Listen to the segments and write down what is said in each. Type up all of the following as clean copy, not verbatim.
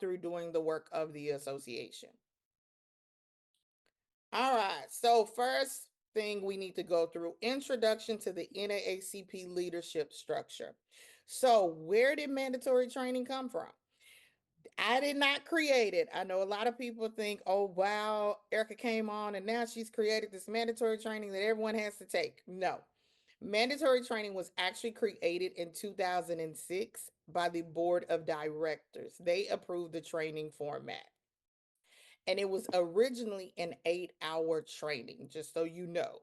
through doing the work of the association. All right. So first thing we need to go through, introduction to the NAACP leadership structure. So where did mandatory training come from? I did not create it. I know a lot of people think, oh, wow, Erica came on and now she's created this mandatory training that everyone has to take. No. Mandatory training was actually created in 2006 by the board of directors. They approved the training format. And it was originally an 8 hour training, just so you know.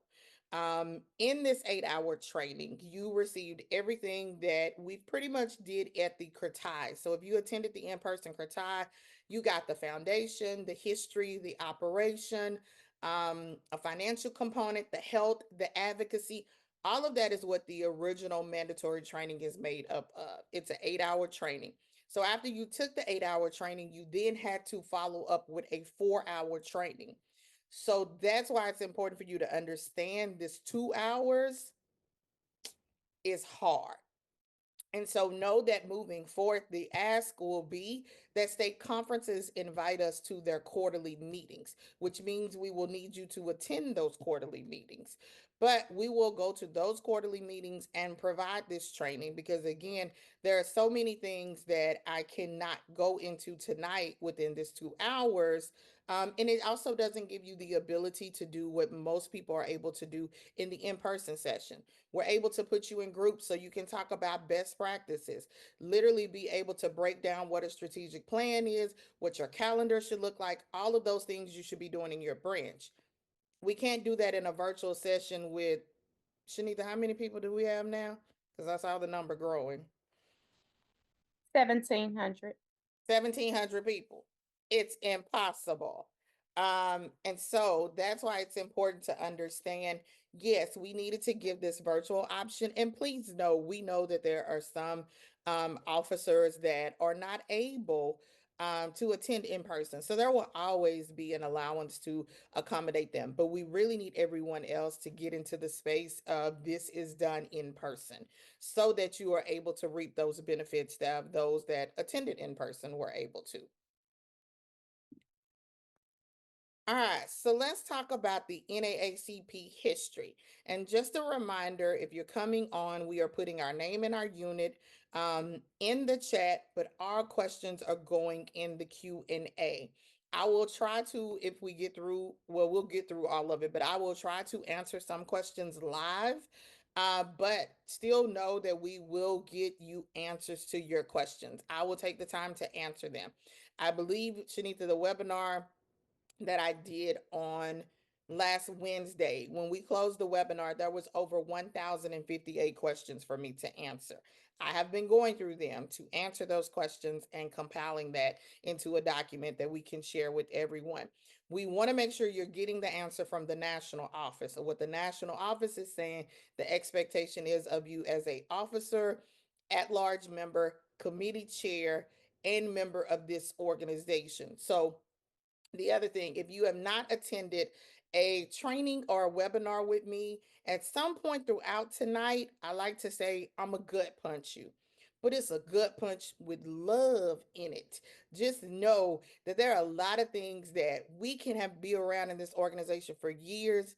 In this 8 hour training, you received everything that we pretty much did at the Kratai. So if you attended the in-person Kratai, you got the foundation, the history, the operation, a financial component, the health, the advocacy. All of that is what the original mandatory training is made up of. It's an 8 hour training. So after you took the 8 hour training, you then had to follow up with a 4 hour training. So that's why it's important for you to understand this 2 hours is hard. And so know that moving forward, the ask will be that state conferences invite us to their quarterly meetings, which means we will need you to attend those quarterly meetings. But we will go to those quarterly meetings and provide this training because, again, there are so many things that I cannot go into tonight within this 2 hours. And it also doesn't give you the ability to do what most people are able to do in the in person session. We're able to put you in groups so you can talk about best practices, literally be able to break down what a strategic plan is, what your calendar should look like, all of those things you should be doing in your branch. We can't do that in a virtual session with Shanita. How many people do we have now? Because I saw the number growing. 1,700. 1,700 people. It's impossible. And so that's why it's important to understand, yes, we needed to give this virtual option. And please know, we know that there are some officers that are not able to attend in person. So there will always be an allowance to accommodate them. But we really need everyone else to get into the space of this is done in person so that you are able to reap those benefits that those that attended in person were able to. All right, so let's talk about the NAACP history. And just a reminder, if you're coming on, we are putting our name and our unit in the chat, but our questions are going in the Q&A. I will try to, if we get through, well, we'll get through all of it, but I will try to answer some questions live. But still know that we will get you answers to your questions. I will take the time to answer them. I believe, Shanita, the webinar that I did on last Wednesday. When we closed the webinar, there was over 1,058 questions for me to answer. I have been going through them to answer those questions and compiling that into a document that we can share with everyone. We want to make sure you're getting the answer from the national office. So what the national office is saying, the expectation is of you as a officer, at-large member, committee chair, and member of this organization. So the other thing, if you have not attended a training or a webinar with me, at some point throughout tonight, I like to say I'm a gut punch you. But it's a gut punch with love in it. Just know that there are a lot of things that we can have be around in this organization for years,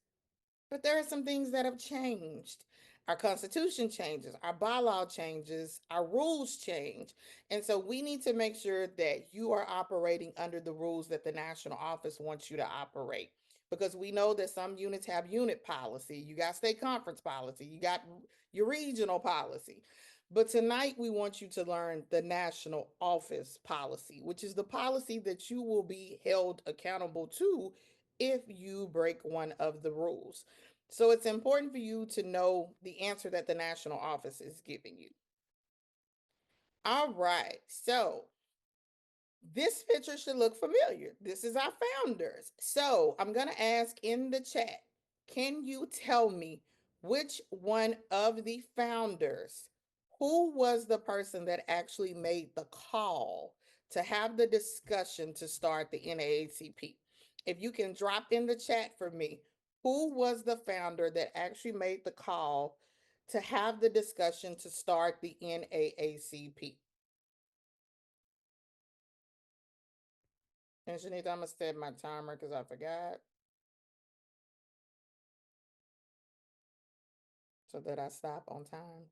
but there are some things that have changed. Our constitution changes, our bylaw changes, our rules change. And so we need to make sure that you are operating under the rules that the national office wants you to operate. Because we know that some units have unit policy, you got state conference policy, you got your regional policy. But tonight we want you to learn the national office policy, which is the policy that you will be held accountable to if you break one of the rules. So it's important for you to know the answer that the national office is giving you. All right. So this picture should look familiar. This is our founders. So I'm going to ask in the chat, can you tell me which one of the founders, who was the person that actually made the call to have the discussion to start the NAACP? If you can drop in the chat for me, who was the founder that actually made the call to have the discussion to start the NAACP? And Shanita, I'm gonna set my timer because I forgot so that I stop on time.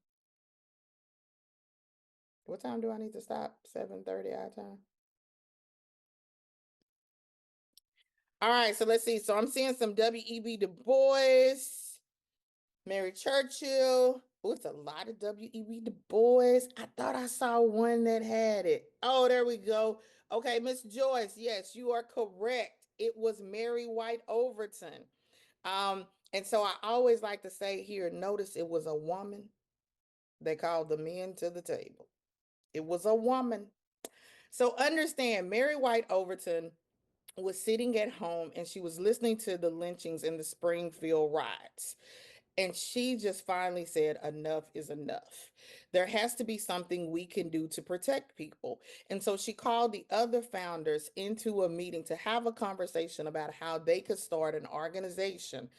What time do I need to stop? 7:30 our time. All right, so let's see. So I'm seeing some W.E.B. Du Bois, Mary Churchill. Oh, it's a lot of W.E.B. Du Bois. I thought I saw one that had it. Oh, there we go. Okay, Miss Joyce. Yes, you are correct. It was Mary White Overton. Um, and so I always like to say here, notice it was a woman. They called the men to the table. It was a woman. So understand, Mary White Overton was sitting at home and she was listening to the lynchings in the Springfield riots. And she just finally said, enough is enough. There has to be something we can do to protect people. And so she called the other founders into a meeting to have a conversation about how they could start an organization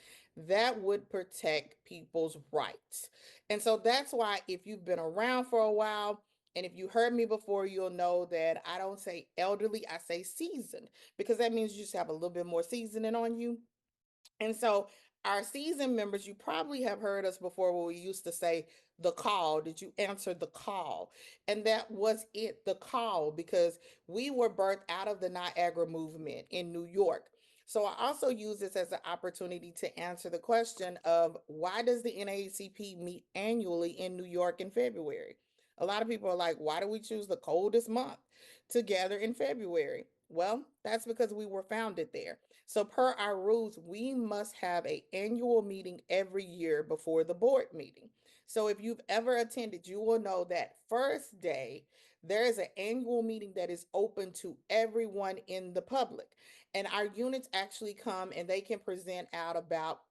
that would protect people's rights. And so that's why, if you've been around for a while, and if you heard me before, you'll know that I don't say elderly, I say seasoned, because that means you just have a little bit more seasoning on you. And so, our season members, you probably have heard us before where we used to say the call. Did you answer the call? And that was it, the call, because we were birthed out of the Niagara movement in New York. So I also use this as an opportunity to answer the question of why does the NAACP meet annually in New York in February? A lot of people are like, why do we choose the coldest month to gather in February? Well, that's because we were founded there. So per our rules, we must have an annual meeting every year before the board meeting. So if you've ever attended, you will know that first day there is an annual meeting that is open to everyone in the public. And our units actually come and they can present out about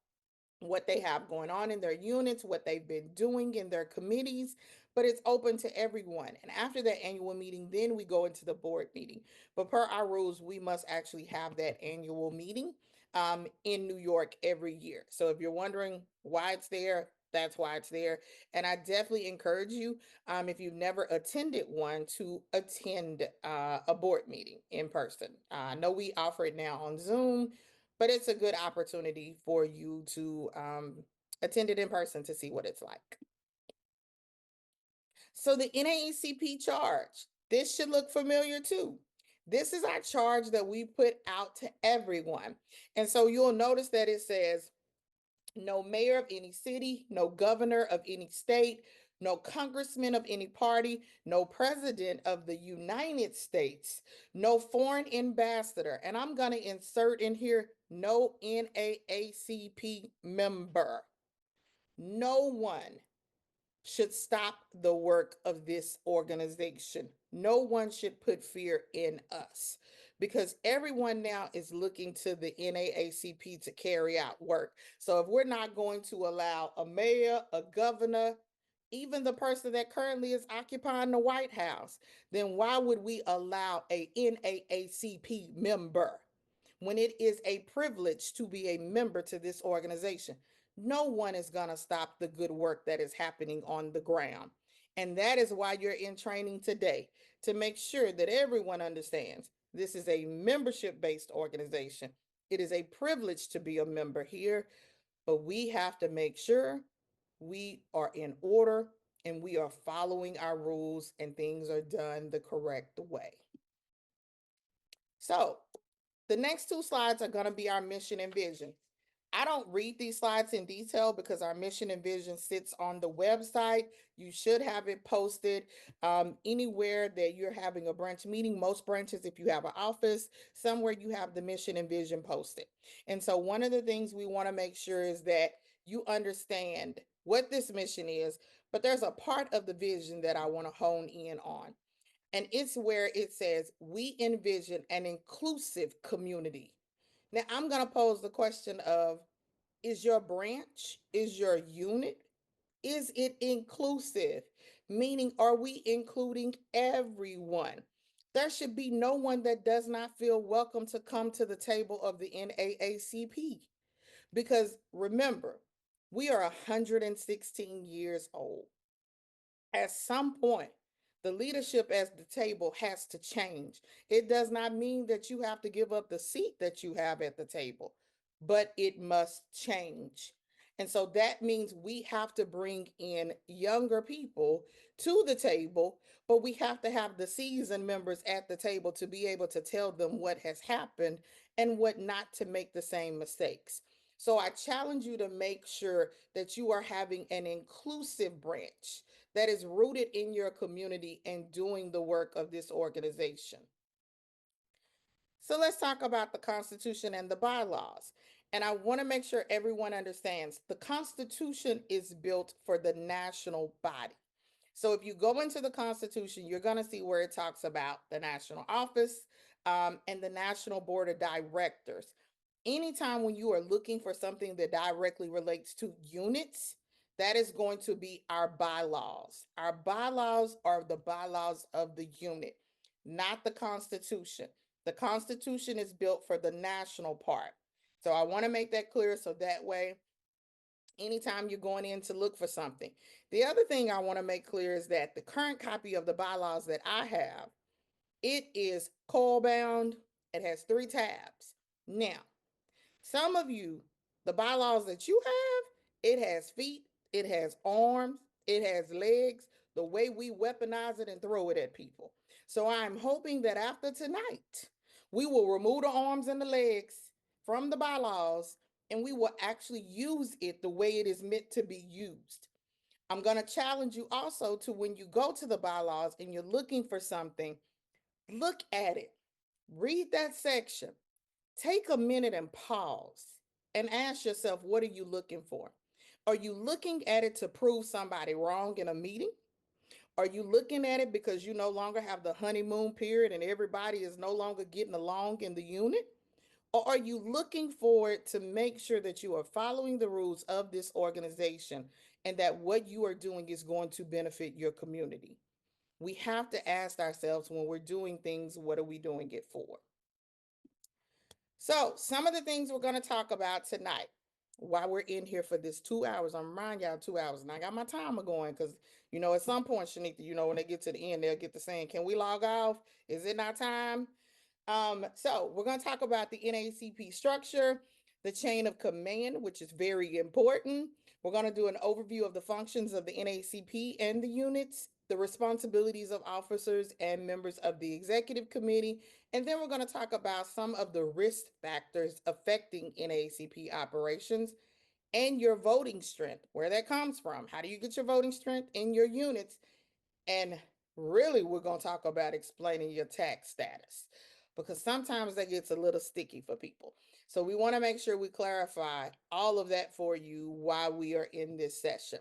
what they have going on in their units, what they've been doing in their committees, but it's open to everyone. And after that annual meeting, then we go into the board meeting. But per our rules, we must actually have that annual meeting in New York every year. So if you're wondering why it's there, that's why it's there. And I definitely encourage you, if you've never attended one, to attend a board meeting in person. I know we offer it now on Zoom, but it's a good opportunity for you to attend it in person to see what it's like. So the NAACP charge, this should look familiar too. This is our charge that we put out to everyone. And so you'll notice that it says no mayor of any city, no governor of any state, no congressman of any party, no president of the United States, no foreign ambassador. And I'm going to insert in here no NAACP member. No one should stop the work of this organization. No one should put fear in us because everyone now is looking to the NAACP to carry out work. So if we're not going to allow a mayor, a governor, even the person that currently is occupying the White House, then why would we allow a NAACP member when it is a privilege to be a member to this organization? No one is going to stop the good work that is happening on the ground. And that is why you're in training today, to make sure that everyone understands this is a membership based organization. It is a privilege to be a member here, but we have to make sure we are in order and we are following our rules and things are done the correct way. So, the next two slides are going to be our mission and vision. I don't read these slides in detail because our mission and vision sits on the website. You should have it posted anywhere that you're having a branch meeting. Most branches, if you have an office, somewhere you have the mission and vision posted. And so one of the things we want to make sure is that you understand what this mission is, but there's a part of the vision that I want to hone in on. And it's where it says, we envision an inclusive community. Now, I'm going to pose the question of, is your branch, is your unit, is it inclusive? Meaning, are we including everyone? There should be no one that does not feel welcome to come to the table of the NAACP. Because remember, we are 116 years old. At some point, The leadership at the table has to change. It does not mean that you have to give up the seat that you have at the table, but it must change. And so that means we have to bring in younger people to the table, but we have to have the seasoned members at the table to be able to tell them what has happened and what not to make the same mistakes. So I challenge you to make sure that you are having an inclusive branch that is rooted in your community and doing the work of this organization. So let's talk about the Constitution and the bylaws. And I want to make sure everyone understands the Constitution is built for the national body. So if you go into the Constitution, you're going to see where it talks about the national office and the National Board of Directors. Anytime when you are looking for something that directly relates to units, that is going to be our bylaws. Our bylaws are the bylaws of the unit, not the Constitution. The Constitution is built for the national part. So I want to make that clear so that way, anytime you're going in to look for something. The other thing I want to make clear is that the current copy of the bylaws that I have, it is coil bound. It has 3 tabs. Now, some of you, the bylaws that you have, it has feet, it has arms, it has legs, the way we weaponize it and throw it at people. So I'm hoping that after tonight, we will remove the arms and the legs from the bylaws and we will actually use it the way it is meant to be used. I'm going to challenge you also to, when you go to the bylaws and you're looking for something, look at it, read that section, take a minute and pause and ask yourself, what are you looking for? Are you looking at it to prove somebody wrong in a meeting? Are you looking at it because you no longer have the honeymoon period and everybody is no longer getting along in the unit? Or are you looking for it to make sure that you are following the rules of this organization and that what you are doing is going to benefit your community? We have to ask ourselves, when we're doing things, what are we doing it for? So, some of the things we're going to talk about tonight while we're in here for this 2 hours. I'm reminding y'all 2 hours, and I got my timer going because, at some point, Shanika, when they get to the end, they'll get to saying, can we log off? Is it not time? So we're going to talk about the NAACP structure, the chain of command, which is very important. We're going to do an overview of the functions of the NAACP and the units, the responsibilities of officers and members of the executive committee, and then we're going to talk about some of the risk factors affecting NAACP operations and your voting strength, where that comes from. How do you get your voting strength in your units? And really, we're going to talk about explaining your tax status because sometimes that gets a little sticky for people. So we want to make sure we clarify all of that for you while we are in this session.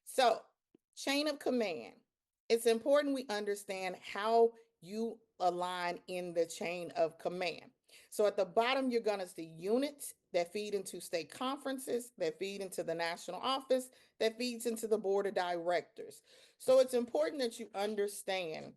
So, chain of command. It's important we understand how you align in the chain of command. So, at the bottom, you're going to see units that feed into state conferences, that feed into the national office, that feeds into the board of directors. So, it's important that you understand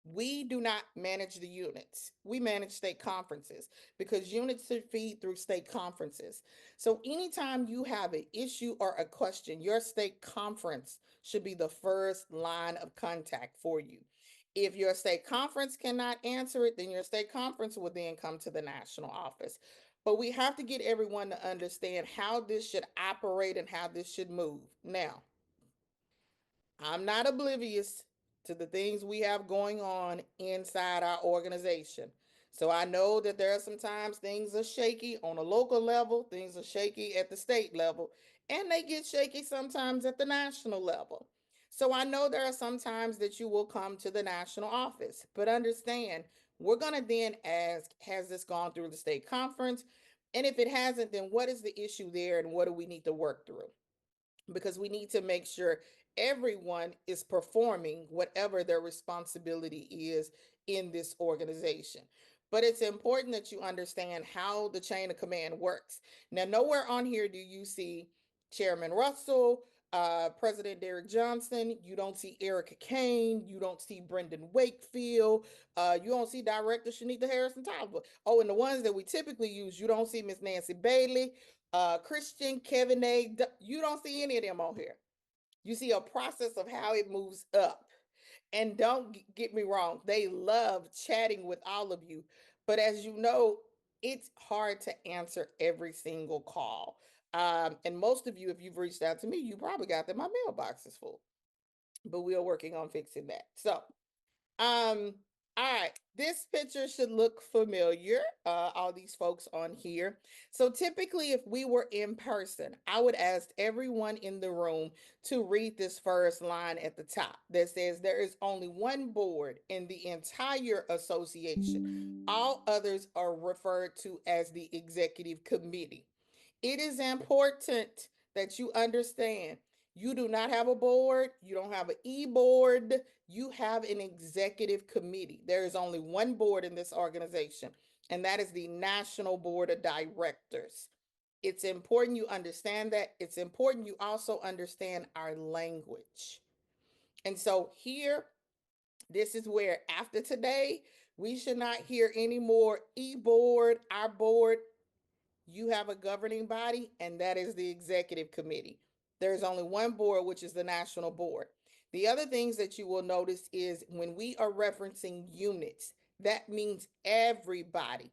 we do not manage the units. We manage state conferences because units should feed through state conferences. So anytime you have an issue or a question, your state conference should be the first line of contact for you. If your state conference cannot answer it, then your state conference will then come to the national office. But we have to get everyone to understand how this should operate and how this should move. Now, I'm not oblivious to the things we have going on inside our organization. So I know that there are sometimes things are shaky on a local level, things are shaky at the state level, and they get shaky sometimes at the national level. So I know there are some times that you will come to the national office, but understand we're going to then ask, has this gone through the state conference? And if it hasn't, then what is the issue there and what do we need to work through? Because we need to make sure everyone is performing whatever their responsibility is in this organization. But it's important that you understand how the chain of command works. Now, nowhere on here do you see Chairman Russell, President Derek Johnson. You don't see Erica Kane. You don't see Brendan Wakefield. You don't see Director Shanita Harrison Tyler. Oh, and the ones that we typically use, you don't see Miss Nancy Bailey, Christian, Kevin A. You don't see any of them on here. You see a process of how it moves up. And don't get me wrong, they love chatting with all of you. But as you know, it's hard to answer every single call. And most of you, if you've reached out to me, you probably got that my mailbox is full. But we are working on fixing that. So um, all right, this picture should look familiar, all these folks on here. So typically, if we were in person, I would ask everyone in the room to read this first line at the top that says, "There is only one board in the entire association. All others are referred to as the executive committee." It is important that you understand you do not have a board, you don't have an e-board, you have an executive committee. There is only one board in this organization, and that is the National Board of Directors. It's important you understand that. It's important you also understand our language. And so here, this is where after today, we should not hear any more e-board, our board. You have a governing body, and that is the executive committee. There's only one board, which is the national board. The other things that you will notice is when we are referencing units, that means everybody: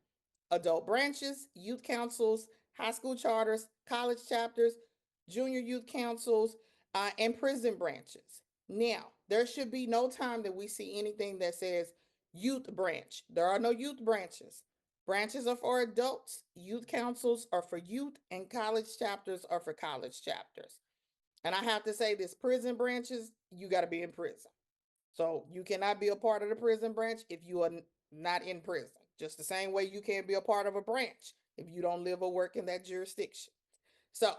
adult branches, youth councils, high school charters, college chapters, junior youth councils, and prison branches. Now, there should be no time that we see anything that says youth branch. There are no youth branches. Branches are for adults, youth councils are for youth, and college chapters are for college chapters. And I have to say, this prison branches, you got to be in prison. So you cannot be a part of the prison branch if you are not in prison. Just the same way you can't be a part of a branch if you don't live or work in that jurisdiction. So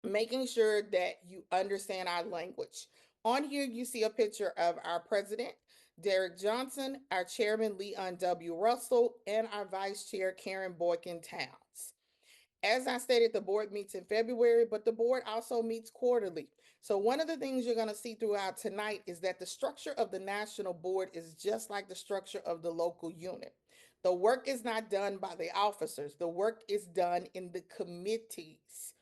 making sure that you understand our language. On here, you see a picture of our president, Derek Johnson, our chairman, Leon W. Russell, and our vice chair, Karen Boykin Towns. As I stated, the board meets in February, but the board also meets quarterly. So one of the things you're going to see throughout tonight is that the structure of the national board is just like the structure of the local unit. The work is not done by the officers. The work is done in the committees,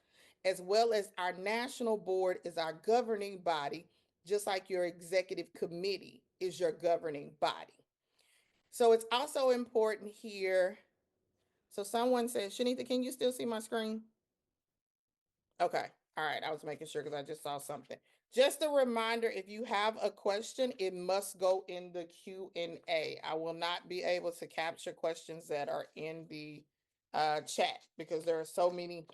as well as our national board is our governing body, just like your executive committee is your governing body. So it's also important here. So someone said, Shanita, can you still see my screen? Okay. All right. I was making sure because I just saw something. Just a reminder, if you have a question, it must go in the Q&A. I will not be able to capture questions that are in the chat because there are so many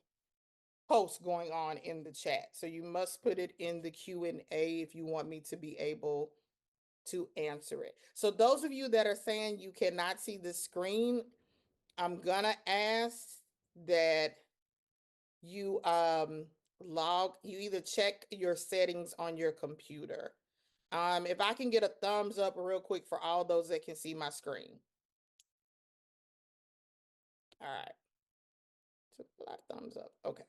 posts going on in the chat. So you must put it in the Q&A if you want me to be able to answer it. So those of you that are saying you cannot see the screen, I'm gonna ask that you you either check your settings on your computer. If I can get a thumbs up real quick for all those that can see my screen. All right. Took a lot of thumbs up. Okay.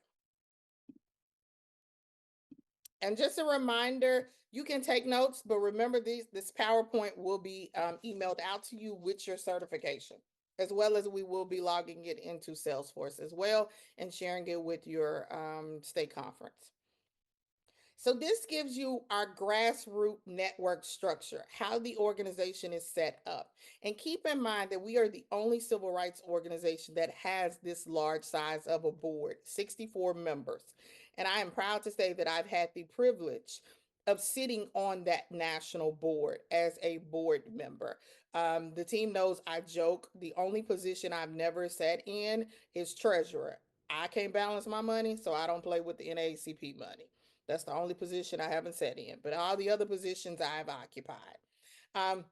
And just a reminder, you can take notes, but remember this PowerPoint will be emailed out to you with your certification, as well as we will be logging it into Salesforce as well and sharing it with your state conference. So this gives you our grassroots network structure, how the organization is set up. And keep in mind that we are the only civil rights organization that has this large size of a board, 64 members. And I am proud to say that I've had the privilege of sitting on that national board as a board member. The team knows I joke. The only position I've never sat in is treasurer. I can't balance my money, so I don't play with the NAACP money. That's the only position I haven't sat in, but all the other positions I've occupied. Um,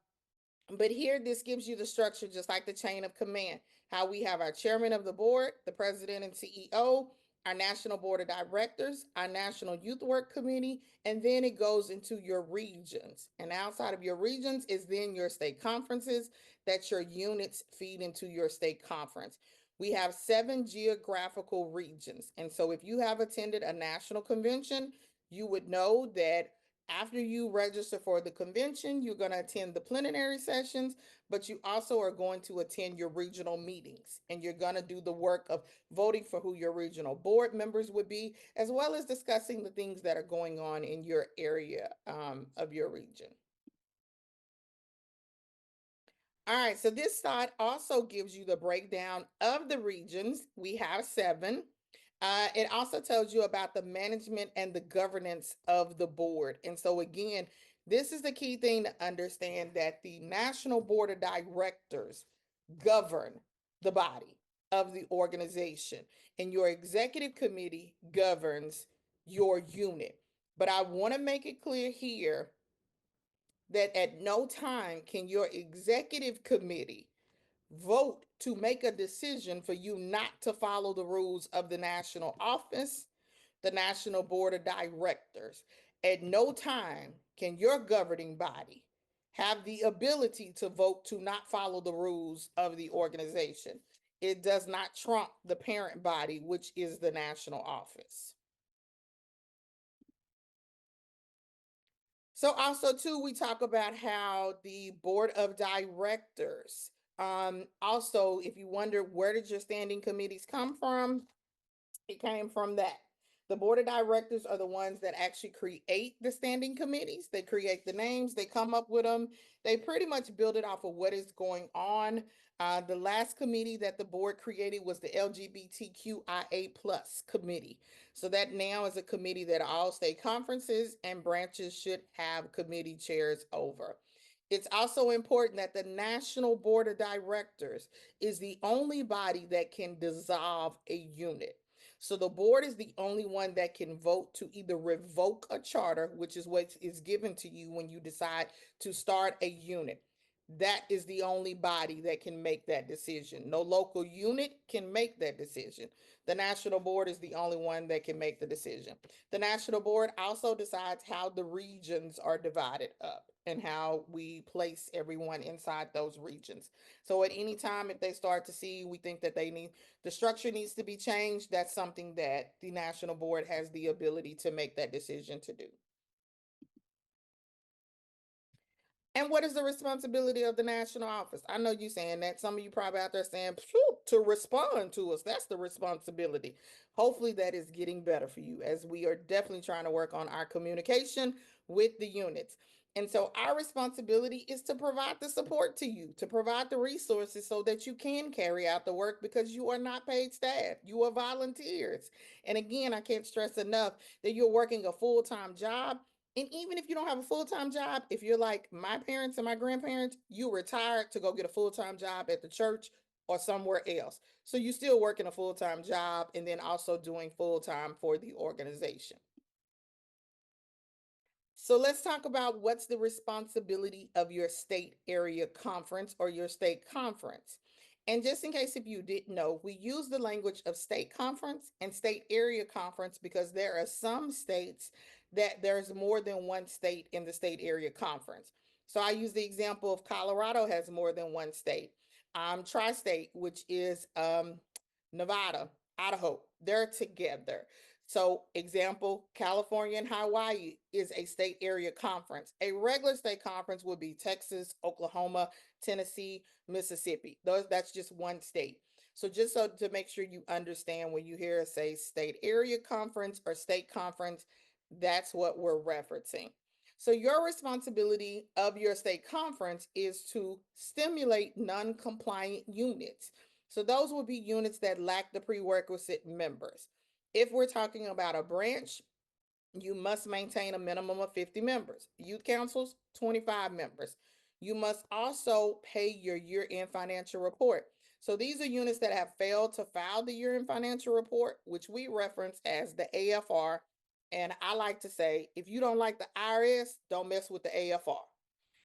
but here, this gives you the structure, just like the chain of command, how we have our chairman of the board, the president and CEO, our national board of directors, our national youth work committee, and then it goes into your regions. And outside of your regions is then your state conferences that your units feed into your state conference. We have 7 geographical regions. And so if you have attended a national convention, you would know that after you register for the convention, you're going to attend the plenary sessions, but you also are going to attend your regional meetings, and you're going to do the work of voting for who your regional board members would be, as well as discussing the things that are going on in your area of your region. All right, so this slide also gives you the breakdown of the regions. We have seven. It also tells you about the management and the governance of the board. And so, again, this is the key thing to understand that the National Board of Directors govern the body of the organization, and your executive committee governs your unit. But I want to make it clear here that at no time can your executive committee vote to make a decision for you not to follow the rules of the national office, the National Board of Directors. At no time can your governing body have the ability to vote to not follow the rules of the organization. It does not trump the parent body, which is the national office. So also too, we talk about how the board of directors, also, if you wonder where did your standing committees come from, it came from that. The board of directors are the ones that actually create the standing committees. They create the names, they come up with them. They pretty much build it off of what is going on. The last committee that the board created was the LGBTQIA plus committee. So that now is a committee that all state conferences and branches should have committee chairs over. It's also important that the National Board of Directors is the only body that can dissolve a unit. So the board is the only one that can vote to either revoke a charter, which is what is given to you when you decide to start a unit. That is the only body that can make that decision. No local unit can make that decision. The national board is the only one that can make the decision. The national board also decides how the regions are divided up and how we place everyone inside those regions. So at any time, if they start to see, we think that they need the structure needs to be changed, that's something that the national board has the ability to make that decision to do. And what is the responsibility of the national office? I know you saying that. Some of you probably out there saying, to respond to us. That's the responsibility. Hopefully that is getting better for you as we are definitely trying to work on our communication with the units. And so our responsibility is to provide the support to you, to provide the resources so that you can carry out the work because you are not paid staff. You are volunteers. And again, I can't stress enough that you're working a full-time job, and even if you don't have a full-time job, if you're like my parents and my grandparents, you retired to go get a full-time job at the church or somewhere else. So you still working a full-time job and then also doing full-time for the organization. So let's talk about what's the responsibility of your state area conference or your state conference. And just in case if you didn't know, we use the language of state conference and state area conference because there are some states that there's more than one state in the state area conference. So I use the example of Colorado has more than one state. Tri-state, which is Nevada, Idaho, they're together. So, example, California and Hawaii is a state area conference. A regular state conference would be Texas, Oklahoma, Tennessee, Mississippi. That's just one state. So, just so to make sure you understand when you hear us say state area conference or state conference, that's what we're referencing. So, your responsibility of your state conference is to stimulate non compliant units. So, those will be units that lack the prerequisite members. If we're talking about a branch, you must maintain a minimum of 50 members. Youth councils, 25 members. You must also pay your year-end financial report. So these are units that have failed to file the year-end financial report, which we reference as the AFR. And I like to say, if you don't like the IRS, don't mess with the AFR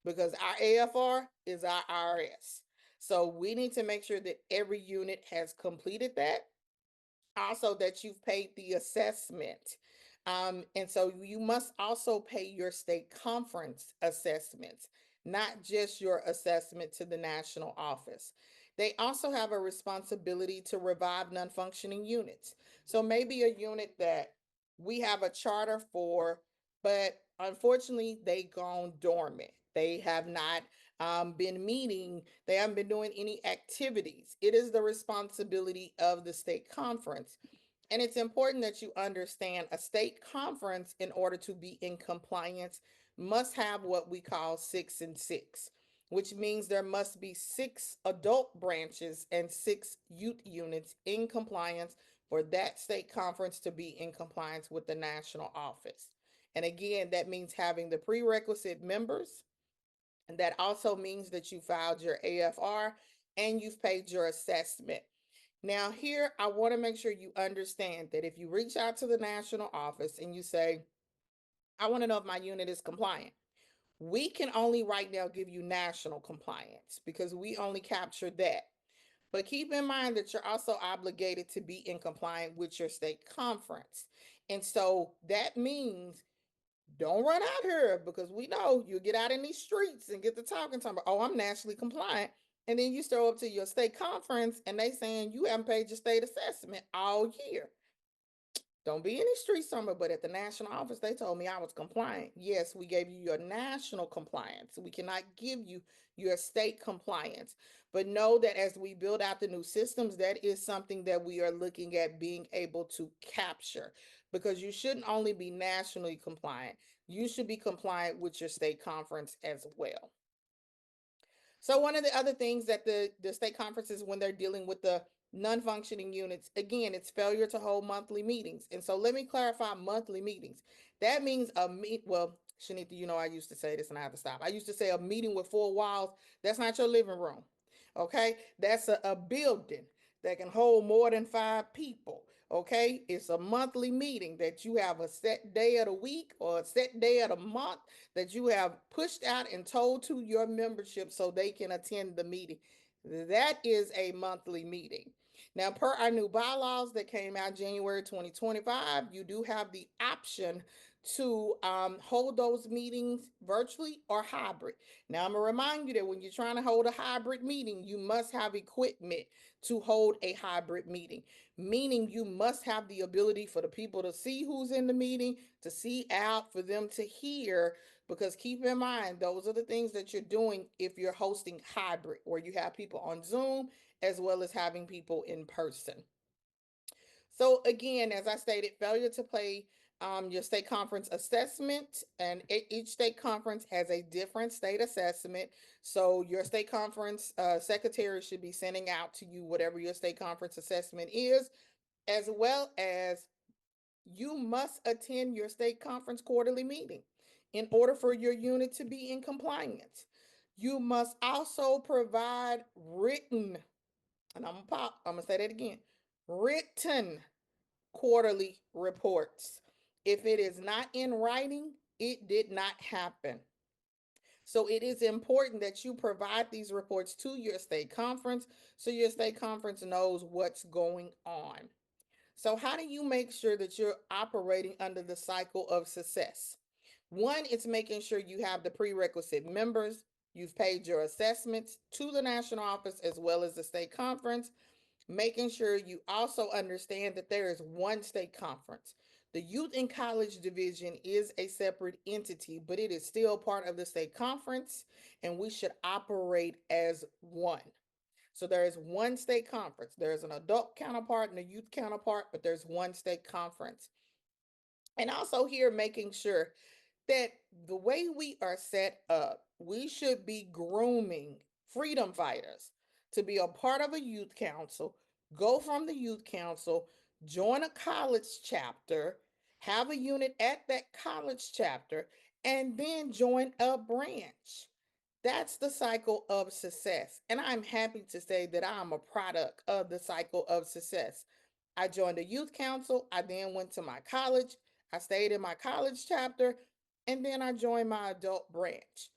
because our AFR is our IRS. So we need to make sure that every unit has completed that, also that you've paid the assessment. And so you must also pay your state conference assessments, not just your assessment to the national office. They also have a responsibility to revive non-functioning units. So maybe a unit that we have a charter for, but unfortunately they gone dormant. They have not been meeting, they haven't been doing any activities. It is the responsibility of the state conference. And it's important that you understand a state conference, in order to be in compliance, must have what we call 6 and 6. which means there must be 6 adult branches and 6 youth units in compliance for that state conference to be in compliance with the national office. And again, that means having the prerequisite members. And that also means that you filed your AFR and you've paid your assessment. Now, here, I want to make sure you understand that if you reach out to the national office and you say, I want to know if my unit is compliant, we can only right now give you national compliance because we only capture that. But keep in mind that you're also obligated to be in compliance with your state conference. And so that means don't run out here because we know you get out in these streets and get to talking about, oh, I'm nationally compliant. And then you show up to your state conference and they saying you haven't paid your state assessment all year. Don't be in the street somewhere, but at the national office, they told me I was compliant. Yes, we gave you your national compliance. We cannot give you your state compliance. But know that as we build out the new systems, that is something that we are looking at being able to capture because you shouldn't only be nationally compliant, you should be compliant with your state conference as well. So one of the other things that the state conferences, when they're dealing with the non-functioning units, again, it's failure to hold monthly meetings. And so let me clarify monthly meetings. That means well, Shanita, you know, I used to say this and I have to stop. I used to say a meeting with 4 walls. That's not your living room. Okay. That's a building that can hold more than 5 people. Okay. It's a monthly meeting that you have a set day of the week or a set day of the month that you have pushed out and told to your membership so they can attend the meeting. That is a monthly meeting. Now, per our new bylaws that came out January 2025, you do have the option to hold those meetings virtually or hybrid. Now, I'm going to remind you that when you're trying to hold a hybrid meeting, you must have equipment to hold a hybrid meeting, meaning you must have the ability for the people to see who's in the meeting, to see out, for them to hear, because keep in mind, those are the things that you're doing if you're hosting hybrid, where you have people on Zoom as well as having people in person. So again, as I stated, failure to pay your state conference assessment, and each state conference has a different state assessment. So your state conference secretary should be sending out to you whatever your state conference assessment is, as well as you must attend your state conference quarterly meeting in order for your unit to be in compliance. You must also provide written, and I'm gonna say that again, written quarterly reports. If it is not in writing, it did not happen. So it is important that you provide these reports to your state conference so your state conference knows what's going on. So how do you make sure that you're operating under the cycle of success? One, it's making sure you have the prerequisite members, you've paid your assessments to the national office as well as the state conference, making sure you also understand that there is one state conference. The Youth and College Division is a separate entity, but it is still part of the state conference, and we should operate as one. So there is one state conference. There's an adult counterpart and a youth counterpart, but there's one state conference. And also here, making sure that the way we are set up, we should be grooming freedom fighters to be a part of a youth council, go from the youth council, join a college chapter, have a unit at that college chapter, and then join a branch. That's the cycle of success. And I'm happy to say that I'm a product of the cycle of success. I joined a youth council. I then went to my college. I stayed in my college chapter, and then I joined my adult branch.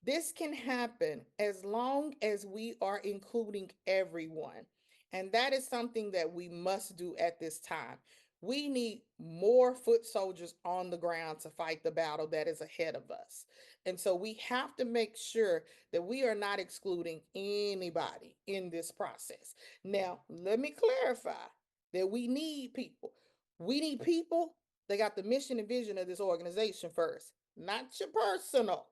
This can happen as long as we are including everyone. And that is something that we must do at this time. We need more foot soldiers on the ground to fight the battle that is ahead of us. And so we have to make sure that we are not excluding anybody in this process. Now, let me clarify that we need people. We need people that got the mission and vision of this organization first, not your personal.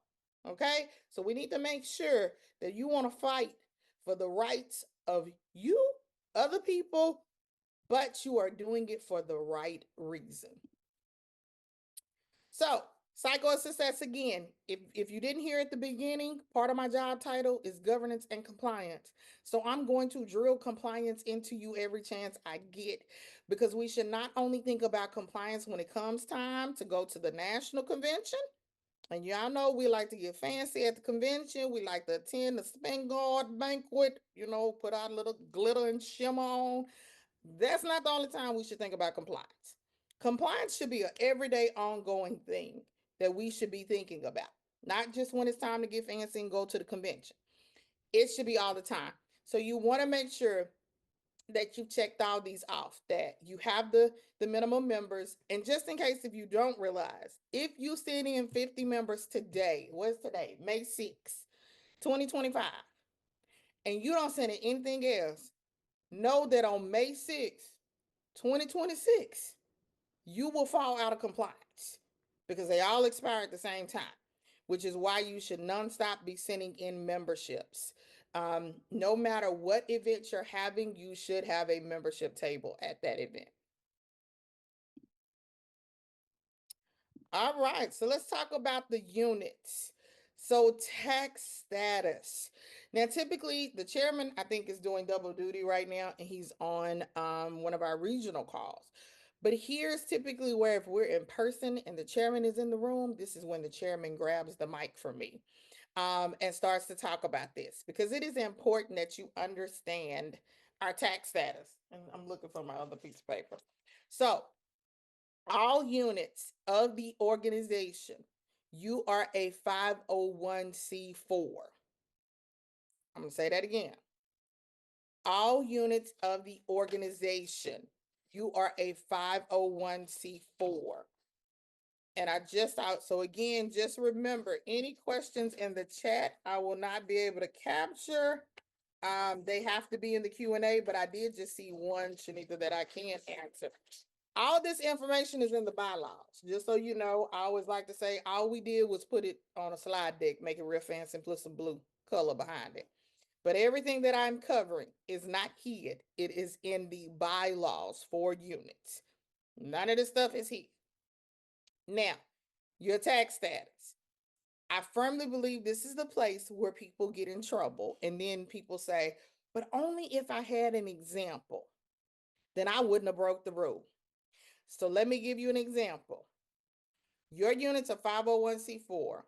Okay, so we need to make sure that you want to fight for the rights of you, other people, but you are doing it for the right reason. So, Psycho success again. If you didn't hear at the beginning, part of my job title is governance and compliance. So I'm going to drill compliance into you every chance I get, because we should not only think about compliance when it comes time to go to the national convention. And y'all know we like to get fancy at the convention. We like to attend the Spangard banquet, put our little glitter and shimmer on. That's not the only time we should think about compliance. Compliance should be an everyday, ongoing thing that we should be thinking about, not just when it's time to get fancy and go to the convention. It should be all the time. So you want to make sure that you've checked all these off, that you have the minimum members. And just in case if you don't realize, if you send in 50 members today, what's today? May 6th, 2025, and you don't send in anything else, know that on May 6th, 2026, you will fall out of compliance because they all expire at the same time, which is why you should nonstop be sending in memberships. No matter what event you're having, you should have a membership table at that event. All right, so let's talk about the units. So tax status. Now, typically the chairman, I think, is doing double duty right now, and he's on one of our regional calls. But here's typically where, if we're in person and the chairman is in the room, this is when the chairman grabs the mic for me and starts to talk about this, because it is important that you understand our tax status. And I'm looking for my other piece of paper. So all units of the organization, you are a 501c4. I'm going to say that again. All units of the organization, you are a 501c4. And I just out. So again, just remember, any questions in the chat, I will not be able to capture. They have to be in the Q&A, but I did just see one, Shanika, that I can't answer. All this information is in the bylaws. Just so you know, I always like to say all we did was put it on a slide deck, make it real fancy, and put some blue color behind it. But everything that I'm covering is not hid. It is in the bylaws for units. None of this stuff is hid. Now, your tax status. I firmly believe this is the place where people get in trouble. And then people say, but only if I had an example, then I wouldn't have broke the rule. So let me give you an example. Your unit's a 501c4.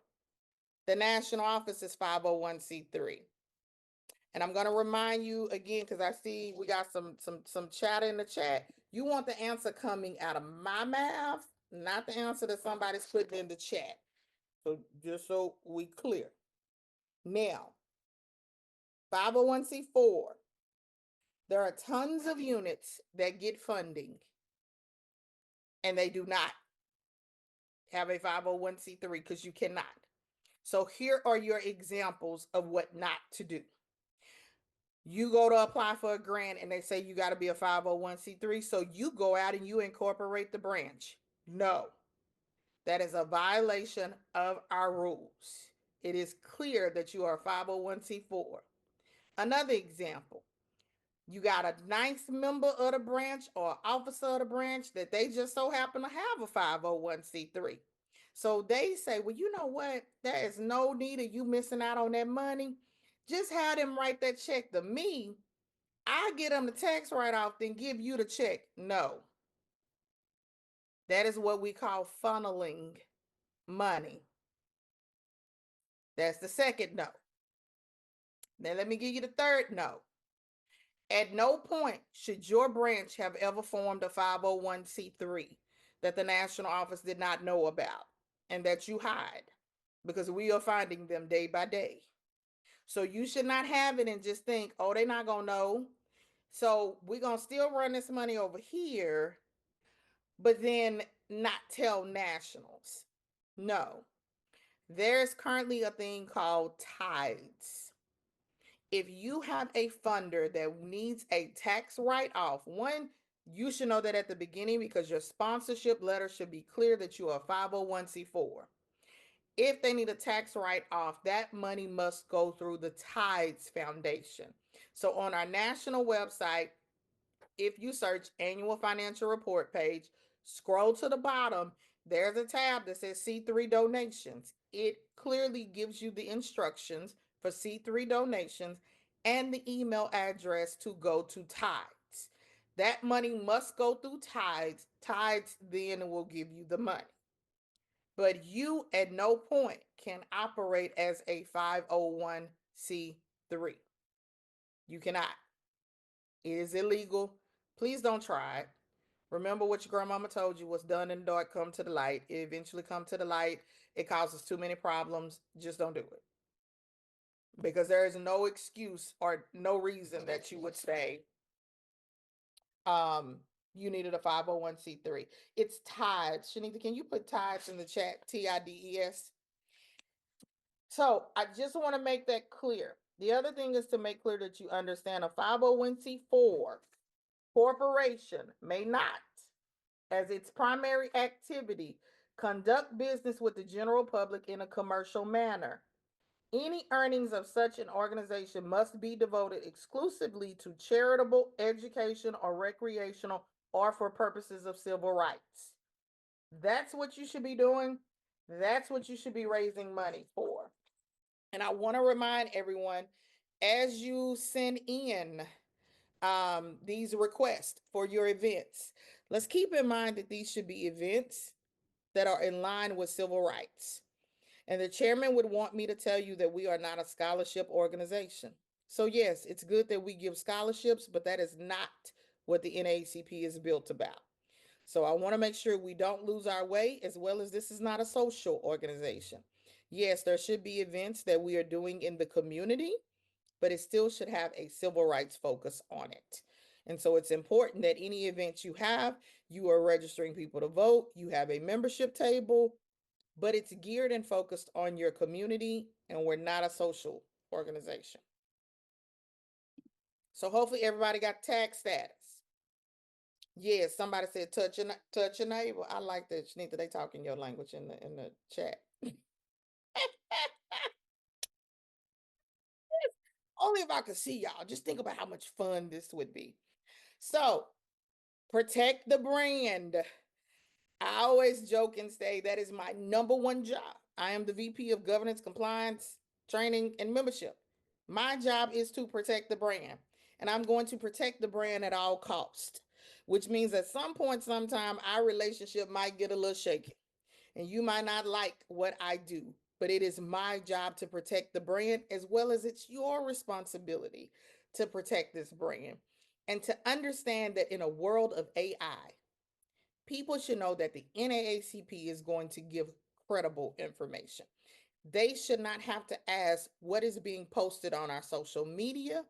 The national office is 501c3. And I'm going to remind you again, because I see we got some chatter in the chat. You want the answer coming out of my mouth, not the answer that somebody's putting in the chat. So just so we clear. Now, 501c4, there are tons of units that get funding and they do not have a 501c3 because you cannot. So here are your examples of what not to do. You go to apply for a grant and they say you got to be a 501c3. So you go out and you incorporate the branch. No, that is a violation of our rules. It is clear that you are a 501c4. Another example, you got a nice member of the branch or officer of the branch that they just so happen to have a 501c3. So they say, well, you know what? There is no need of you missing out on that money. Just have them write that check to me. I get them the tax write-off, then give you the check. No. That is what we call funneling money. That's the second no. Now let me give you the third no. At no point should your branch have ever formed a 501c3 that the national office did not know about and that you hide, because we are finding them day by day. So you should not have it and just think, oh, they're not going to know. So we're going to still run this money over here, but then not tell nationals. No. There's currently a thing called tithes. If you have a funder that needs a tax write-off, one, you should know that at the beginning, because your sponsorship letter should be clear that you are a 501c4. If they need a tax write-off, that money must go through the Tithes Foundation. So on our national website, if you search annual financial report page, scroll to the bottom, There's a tab that says C3 donations. It clearly gives you the instructions for C3 donations and the email address to go to Tides. That money must go through Tides. Tides then will give you the money. But you at no point can operate as a 501c3. You cannot. It is illegal. Please don't try it. Remember what your grandmama told you: what's done in the dark come to the light. It eventually come to the light. It causes too many problems. Just don't do it. Because there is no excuse or no reason that you would say um you needed a 501c3. It's Tides. Shanika, can you put Tides in the chat? Tides. So I just want to make that clear. The other thing is to make clear that you understand a 501c4 corporation may not, as its primary activity, conduct business with the general public in a commercial manner. Any earnings of such an organization must be devoted exclusively to charitable, education, or recreational, or for purposes of civil rights. That's what you should be doing. That's what you should be raising money for. And I want to remind everyone, as you send in these requests for your events, let's keep in mind that these should be events that are in line with civil rights. And the chairman would want me to tell you that we are not a scholarship organization. So, yes, it's good that we give scholarships, but that is not what the NAACP is built about. So, I want to make sure we don't lose our way, as well as this is not a social organization. Yes, there should be events that we are doing in the community, but it still should have a civil rights focus on it. And so it's important that any event you have, you are registering people to vote, you have a membership table, but it's geared and focused on your community, and we're not a social organization. So hopefully everybody got tax status. Yes, somebody said touch your neighbor. I like that. Shanita, they talking your language in the chat. Only if I could see y'all. Just think about how much fun this would be. So protect the brand. I always joke and say that is my number one job. I am the VP of Governance, Compliance, Training, and Membership. My job is to protect the brand, and I'm going to protect the brand at all cost, which means at some point, sometime, our relationship might get a little shaky, and you might not like what I do, but it is my job to protect the brand, as well as it's your responsibility to protect this brand and to understand that in a world of AI, people should know that the NAACP is going to give credible information. They should not have to ask what is being posted on our social media,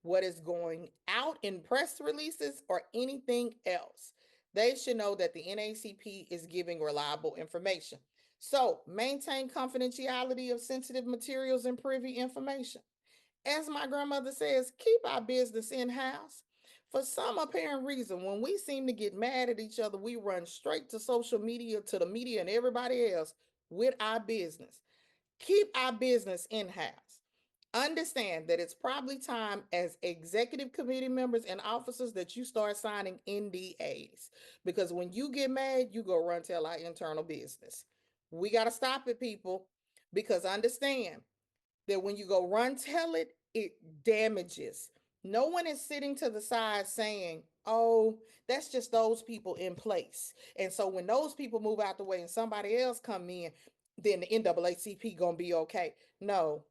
what is going out in press releases, or anything else. They should know that the NAACP is giving reliable information. So maintain confidentiality of sensitive materials and privy information. As my grandmother says, keep our business in house. For some apparent reason, when we seem to get mad at each other, we run straight to social media, to the media, and everybody else with our business. Keep our business in house. Understand that it's probably time as executive committee members and officers that you start signing NDAs. Because when you get mad, you go run tell our internal business. We got to stop it, people, because understand that when you go run tell it, it damages. No one is sitting to the side saying, oh, that's just those people in place. And so when those people move out the way and somebody else come in, then the NAACP gonna be okay. No,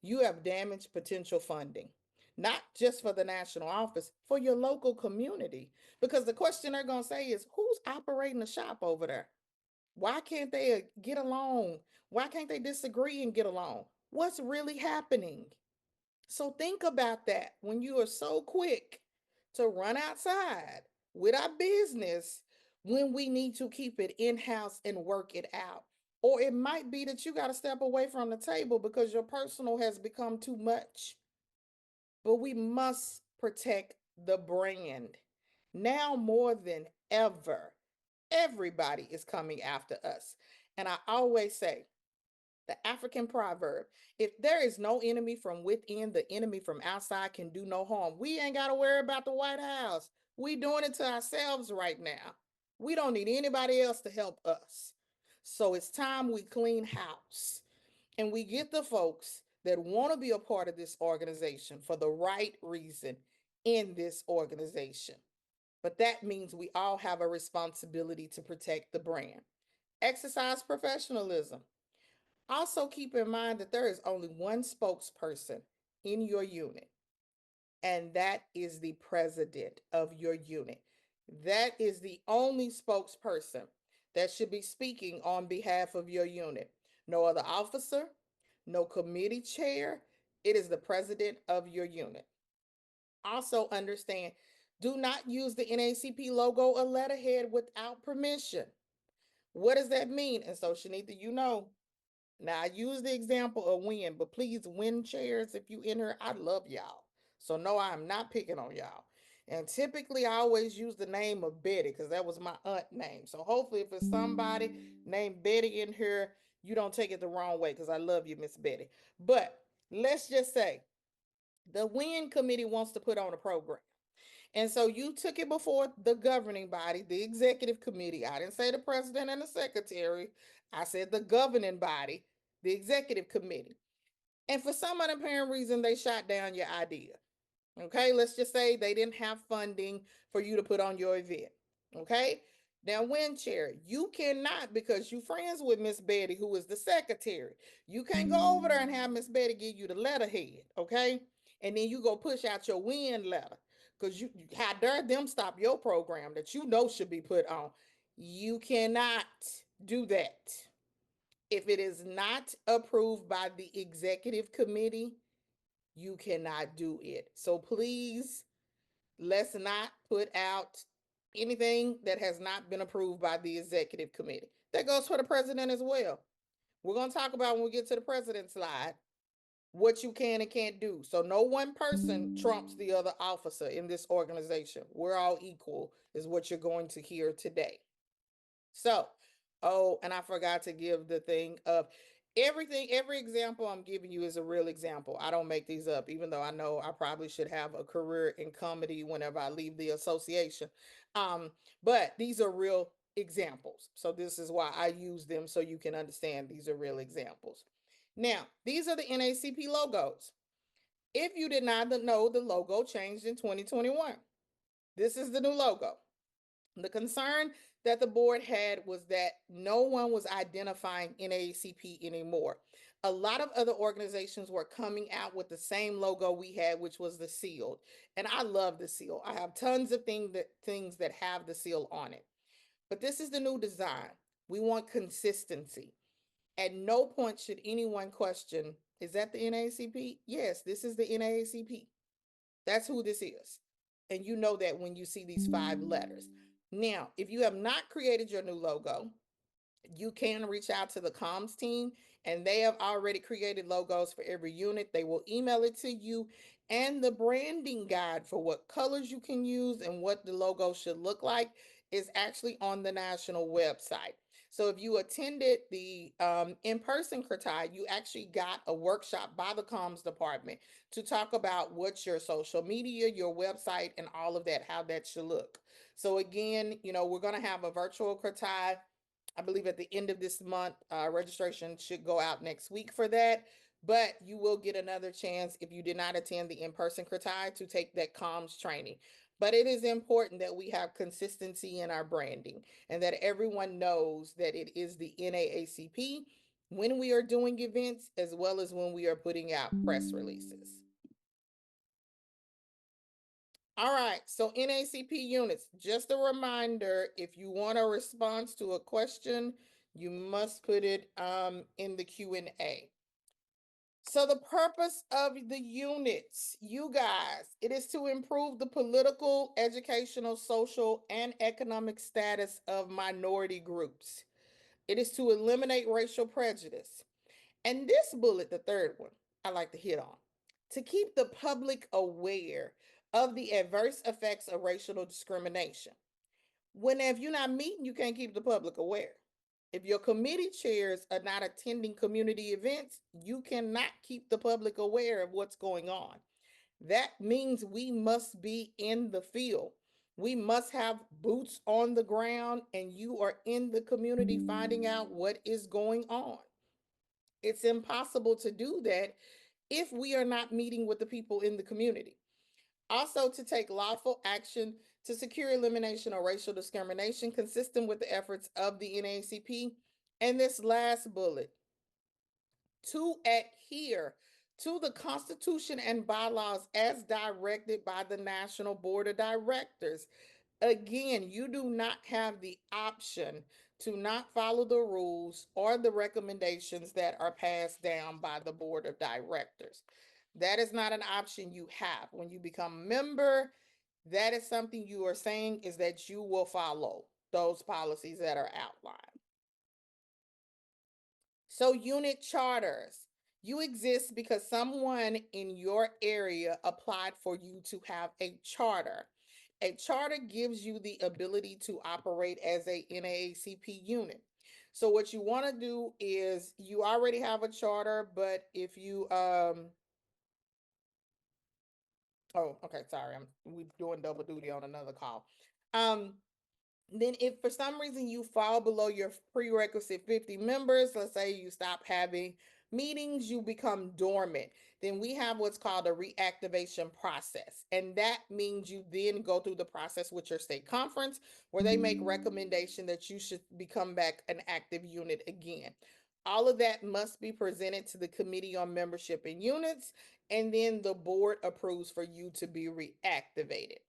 you have damaged potential funding, not just for the national office, for your local community. Because the question they're gonna say is, who's operating the shop over there? Why can't they get along? Why can't they disagree and get along? What's really happening? So think about that when you are so quick to run outside with our business when we need to keep it in house and work it out. Or it might be that you got to step away from the table because your personal has become too much. But we must protect the brand now more than ever. Everybody is coming after us. And I always say, the African proverb, if there is no enemy from within, the enemy from outside can do no harm. We ain't got to worry about the White House. We doing it to ourselves right now. We don't need anybody else to help us. So it's time we clean house and we get the folks that want to be a part of this organization for the right reason in this organization. But that means we all have a responsibility to protect the brand. Exercise professionalism. Also, keep in mind that there is only one spokesperson in your unit, and that is the president of your unit. That is the only spokesperson that should be speaking on behalf of your unit. No other officer, no committee chair. It is the president of your unit. Also, understand, do not use the NAACP logo or letterhead without permission. What does that mean? And so, Shanita, you know, now I use the example of win, but please win chairs if you enter. I love y'all. So no, I'm not picking on y'all. And typically I always use the name of Betty because that was my aunt name. So hopefully if it's somebody named Betty in here, you don't take it the wrong way because I love you, Miss Betty. But let's just say the win committee wants to put on a program. And so you took it before the governing body, the executive committee. I didn't say the president and the secretary. I said the governing body, the executive committee. And for some unapparent reason, they shot down your idea. Okay, let's just say they didn't have funding for you to put on your event. Okay, now wind chair, you cannot, because you friends with Miss Betty, who is the secretary. You can't go over there and have Miss Betty give you the letterhead. Okay, and then you go push out your win letter because you how dare them stop your program that you know should be put on. You cannot do that. If it is not approved by the executive committee, you cannot do it. So please, let's not put out anything that has not been approved by the executive committee. That goes for the president as well. We're going to talk about when we get to the president's slide what you can and can't do. So no one person trumps the other officer in this organization. We're all equal, is what you're going to hear today. So, oh, and I forgot to give the thing of everything, every example I'm giving you is a real example. I don't make these up, even though I know I probably should have a career in comedy whenever I leave the association. Um, but these are real examples. So this is why I use them so you can understand these are real examples. Now, these are the NAACP logos. If you did not know, the logo changed in 2021. This is the new logo. The concern that the board had was that no one was identifying NAACP anymore. A lot of other organizations were coming out with the same logo we had, which was the seal. And I love the seal. I have tons of things that have the seal on it. But this is the new design. We want consistency. At no point should anyone question, is that the NAACP? Yes, this is the NAACP. That's who this is. And you know that when you see these 5 letters. Now, if you have not created your new logo, you can reach out to the comms team and they have already created logos for every unit. They will email it to you and the branding guide for what colors you can use and what the logo should look like is actually on the national website. So if you attended the in-person Kurtai, you actually got a workshop by the comms department to talk about what's your social media, your website, and all of that, how that should look. So again, you know, we're going to have a virtual Kurtai I believe at the end of this month. Registration should go out next week for that. But you will get another chance if you did not attend the in-person Kurtai to take that comms training. But it is important that we have consistency in our branding and that everyone knows that it is the NAACP when we are doing events as well as when we are putting out press releases. All right, so NAACP units, just a reminder, if you want a response to a question, you must put it in the Q&A. So the purpose of the units, you guys, it is to improve the political, educational, social, and economic status of minority groups. It is to eliminate racial prejudice. And this bullet, the third one, I like to hit on to keep the public aware of the adverse effects of racial discrimination. When if you're not meeting, you can't keep the public aware. If your committee chairs are not attending community events, you cannot keep the public aware of what's going on. That means we must be in the field. We must have boots on the ground and you are in the community finding out what is going on. It's impossible to do that if we are not meeting with the people in the community. Also, to take lawful action to secure elimination of racial discrimination consistent with the efforts of the NAACP. And this last bullet, to adhere to the Constitution and bylaws as directed by the National Board of Directors. Again, you do not have the option to not follow the rules or the recommendations that are passed down by the Board of Directors. That is not an option you have. When you become a member, that is something you are saying is that you will follow those policies that are outlined. So, unit charters. You exist because someone in your area applied for you to have a charter. A charter gives you the ability to operate as a NAACP unit. So what you want to do is you already have a charter, but if you oh, okay, sorry, we doing double duty on another call. Um then if for some reason you fall below your prerequisite 50 members, let's say you stop having meetings, you become dormant, then we have what's called a reactivation process. And that means you then go through the process with your state conference where they make recommendation that you should become back an active unit again. All of that must be presented to the Committee on Membership and Units, and then the board approves for you to be reactivated.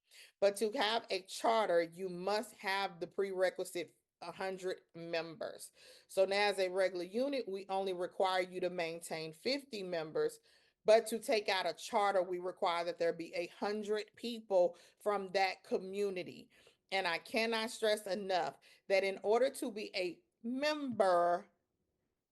But to have a charter, you must have the prerequisite 100 members. So now, as a regular unit, we only require you to maintain 50 members. But to take out a charter, we require that there be 100 people from that community. And I cannot stress enough that in order to be a member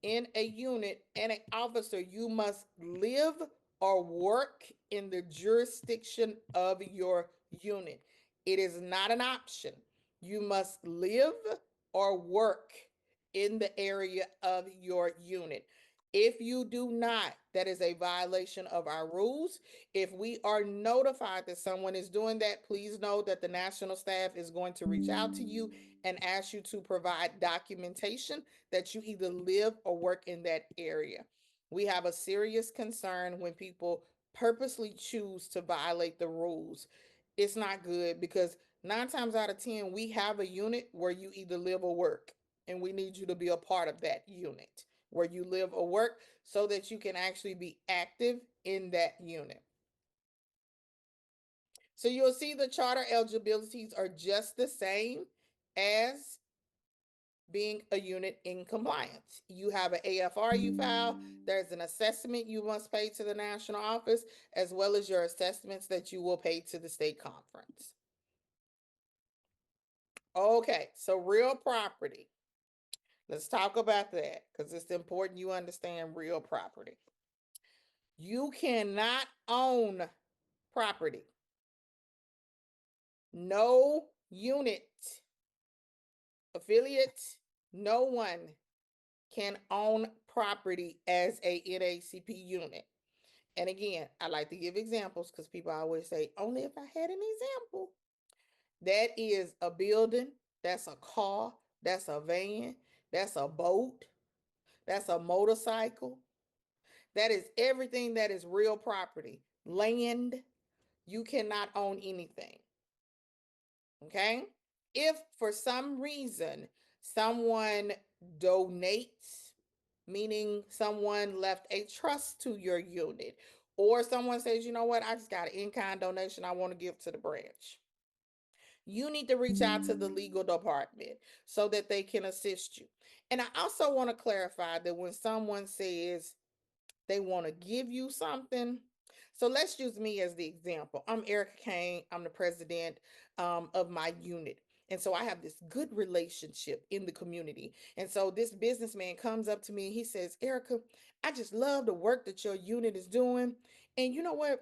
in a unit and an officer, you must live or work in the jurisdiction of your unit. It is not an option. You must live or work in the area of your unit. If you do not, that is a violation of our rules. If we are notified that someone is doing that, please know that the national staff is going to reach out to you and ask you to provide documentation that you either live or work in that area. We have a serious concern when people purposely choose to violate the rules. It's not good because 9 times out of 10, we have a unit where you either live or work, and we need you to be a part of that unit where you live or work so that you can actually be active in that unit. So you'll see the charter eligibilities are just the same as being a unit in compliance. You have an AFR you file, there's an assessment you must pay to the national office, as well as your assessments that you will pay to the state conference. Okay, so real property. Let's talk about that because it's important you understand real property. You cannot own property. No unit, affiliate, no one can own property as a NAACP unit. And again, I like to give examples because people always say, only if I had an example. That is a building, that's a car, that's a van, that's a boat, that's a motorcycle. That is everything that is real property. Land, you cannot own anything. Okay? If for some reason someone donates, meaning someone left a trust to your unit, or someone says, you know what, I just got an in-kind donation I want to give to the branch. You need to reach out to the legal department so that they can assist you. And I also want to clarify that when someone says they want to give you something, so let's use me as the example. I'm Erica Kane. I'm the president of my unit. And so I have this good relationship in the community. And so this businessman comes up to me and he says, Erica, I just love the work that your unit is doing. And you know what?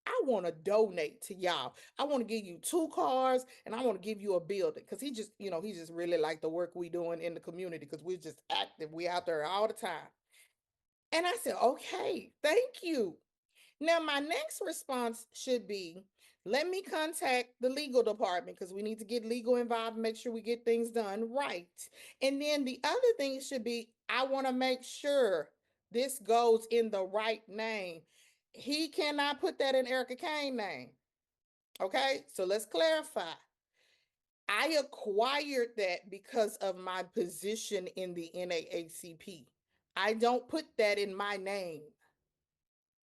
I want to donate to y'all. I want to give you 2 cars and I want to give you a building. Cause he just, he just really like the work we doing in the community because we're just active. We out there all the time. And I said, okay, thank you. Now, my next response should be, Let me contact the legal department because we need to get legal involved and make sure we get things done right. And then the other thing should be I want to make sure this goes in the right name. He cannot put that in Erica Kane name. Okay, so let's clarify. I acquired that because of my position in the NAACP. I don't put that in my name.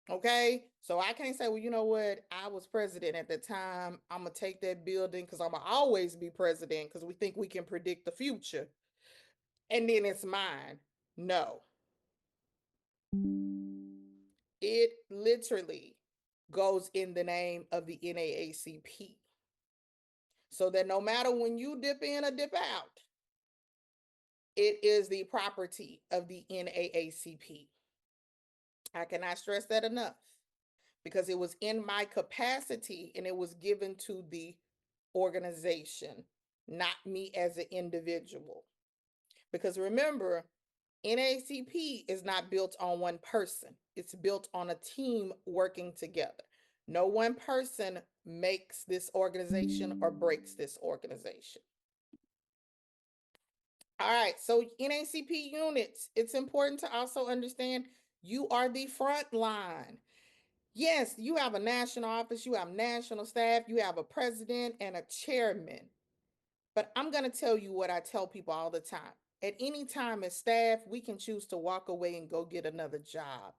Okay, so I can't say, well, you know what? I was president at the time. I'm gonna take that building because I'm gonna always be president because we think we can predict the future, and then it's mine. No, it literally goes in the name of the NAACP, so that no matter when you dip in or dip out, it is the property of the NAACP. I cannot stress that enough because it was in my capacity and it was given to the organization, not me as an individual. Because remember, NAACP is not built on one person, it's built on a team working together. No one person makes this organization or breaks this organization. All right, so NAACP units, it's important to also understand you are the front line. Yes, you have a national office, you have national staff, you have a president and a chairman. But I'm going to tell you what I tell people all the time. At any time as staff, we can choose to walk away and go get another job.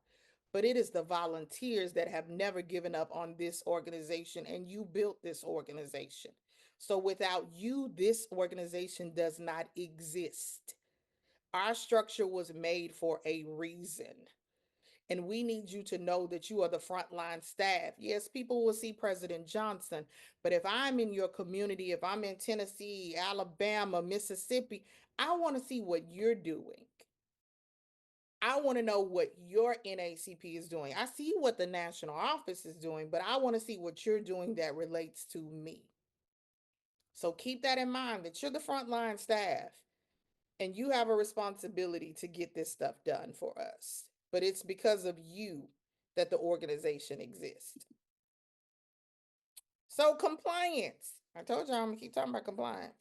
But it is the volunteers that have never given up on this organization, and you built this organization. So without you, this organization does not exist. Our structure was made for a reason. And we need you to know that you are the frontline staff. Yes, people will see President Johnson, but if I'm in your community, if I'm in Tennessee, Alabama, Mississippi, I want to see what you're doing. I want to know what your NAACP is doing. I see what the national office is doing, but I want to see what you're doing that relates to me. So keep that in mind that you're the frontline staff and you have a responsibility to get this stuff done for us. But it's because of you that the organization exists. So compliance. I told you I'm gonna keep talking about compliance.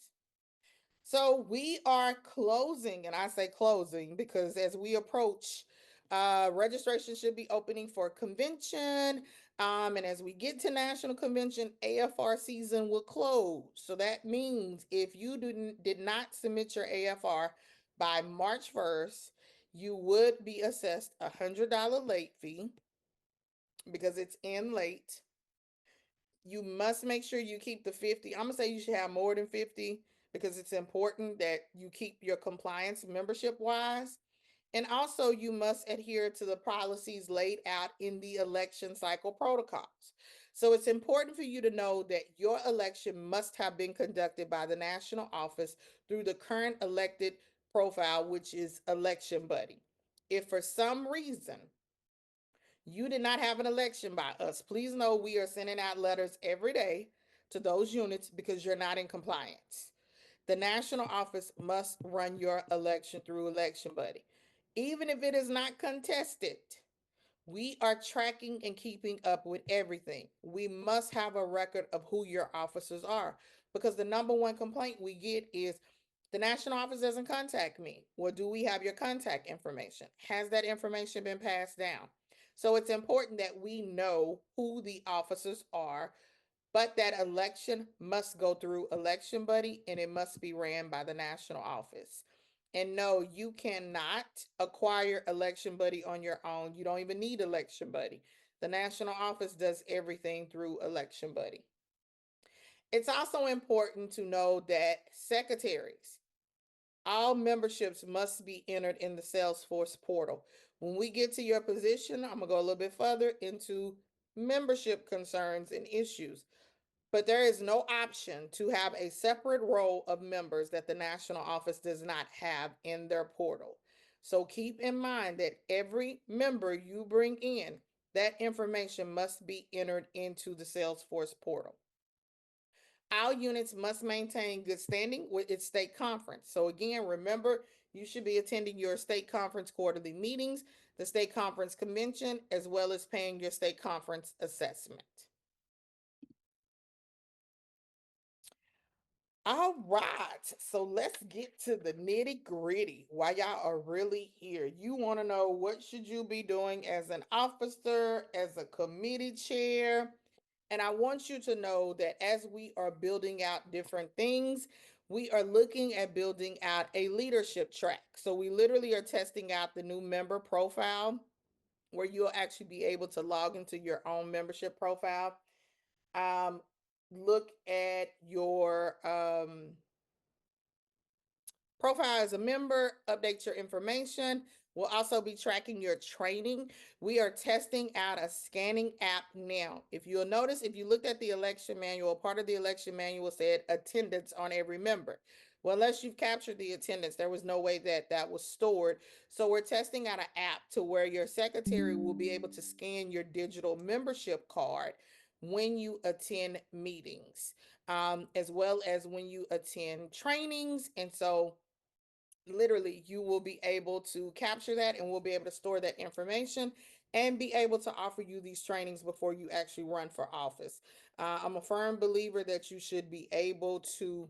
So we are closing, and I say closing because as we approach, registration should be opening for convention. And as we get to national convention, AFR season will close. So that means if you did not submit your AFR by March 1st, you would be assessed $100 late fee because it's in late. You must make sure you keep the 50. I'm gonna say you should have more than 50 because it's important that you keep your compliance membership wise. And also you must adhere to the policies laid out in the election cycle protocols. So it's important for you to know that your election must have been conducted by the national office through the current elected profile, which is Election Buddy. If for some reason you did not have an election by us, please know we are sending out letters every day to those units because you're not in compliance. The national office must run your election through Election Buddy. Even if it is not contested, we are tracking and keeping up with everything. We must have a record of who your officers are because the number one complaint we get is the national office doesn't contact me. Well, do we have your contact information? Has that information been passed down? So it's important that we know who the officers are, but that election must go through Election Buddy and it must be ran by the national office. And no, you cannot acquire Election Buddy on your own. You don't even need Election Buddy. The national office does everything through Election Buddy. It's also important to know that secretaries, all memberships must be entered in the Salesforce portal. When we get to your position, I'm going to go a little bit further into membership concerns and issues. But there is no option to have a separate row of members that the national office does not have in their portal. So keep in mind that every member you bring in, that information must be entered into the Salesforce portal. Our units must maintain good standing with its state conference. So again, remember, you should be attending your state conference quarterly meetings, the state conference convention, as well as paying your state conference assessment. All right, so let's get to the nitty gritty. Why y'all are really here? You want to know what should you be doing as an officer, as a committee chair, and I want you to know that as we are building out different things, we are looking at building out a leadership track. So we literally are testing out the new member profile, where you'll actually be able to log into your own membership profile. Um, Look at your profile as a member, update your information. We'll also be tracking your training. We are testing out a scanning app now. If you'll notice, if you looked at the election manual, part of the election manual said attendance on every member. Well, unless you've captured the attendance, there was no way that that was stored. So we're testing out an app to where your secretary will be able to scan your digital membership card when you attend meetings, as well as when you attend trainings. And so literally you will be able to capture that, and we'll be able to store that information and be able to offer you these trainings before you actually run for office. I'm a firm believer that you should be able to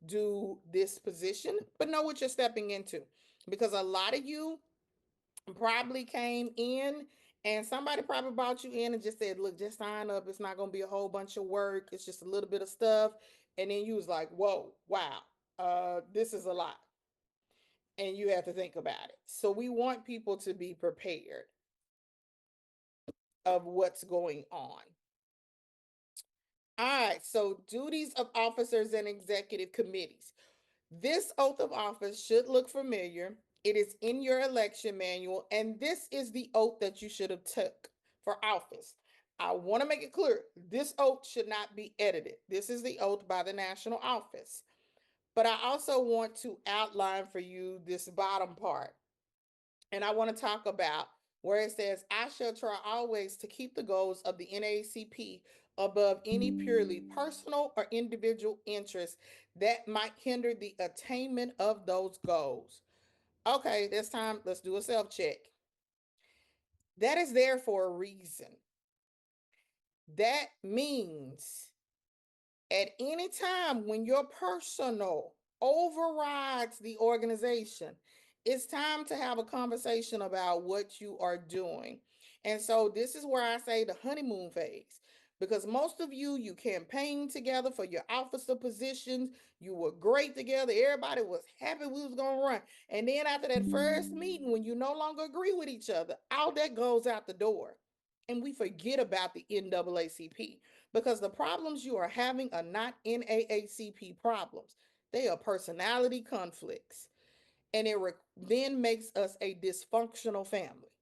do this position, but know what you're stepping into, because a lot of you probably came in and somebody probably brought you in and just said, look, just sign up, it's not going to be a whole bunch of work, it's just a little bit of stuff. And then you was like, whoa, wow, this is a lot, and you have to think about it. So we want people to be prepared of what's going on. All right, so duties of officers and executive committees. This oath of office should look familiar. It is in your election manual, and this is the oath that you should have took for office. I want to make it clear, this oath should not be edited. This is the oath by the national office. But I also want to outline for you this bottom part. And I want to talk about where it says, I shall try always to keep the goals of the NAACP above any purely personal or individual interest that might hinder the attainment of those goals. Okay, this time let's do a self check. That is there for a reason. That means at any time when your personal overrides the organization, it's time to have a conversation about what you are doing. And so this is where I say the honeymoon phase. Because most of you, you campaigned together for your officer positions. You were great together. Everybody was happy we was going to run. And then after that first meeting, when you no longer agree with each other, all that goes out the door. And we forget about the NAACP, because the problems you are having are not NAACP problems. They are personality conflicts. And it then makes us a dysfunctional family.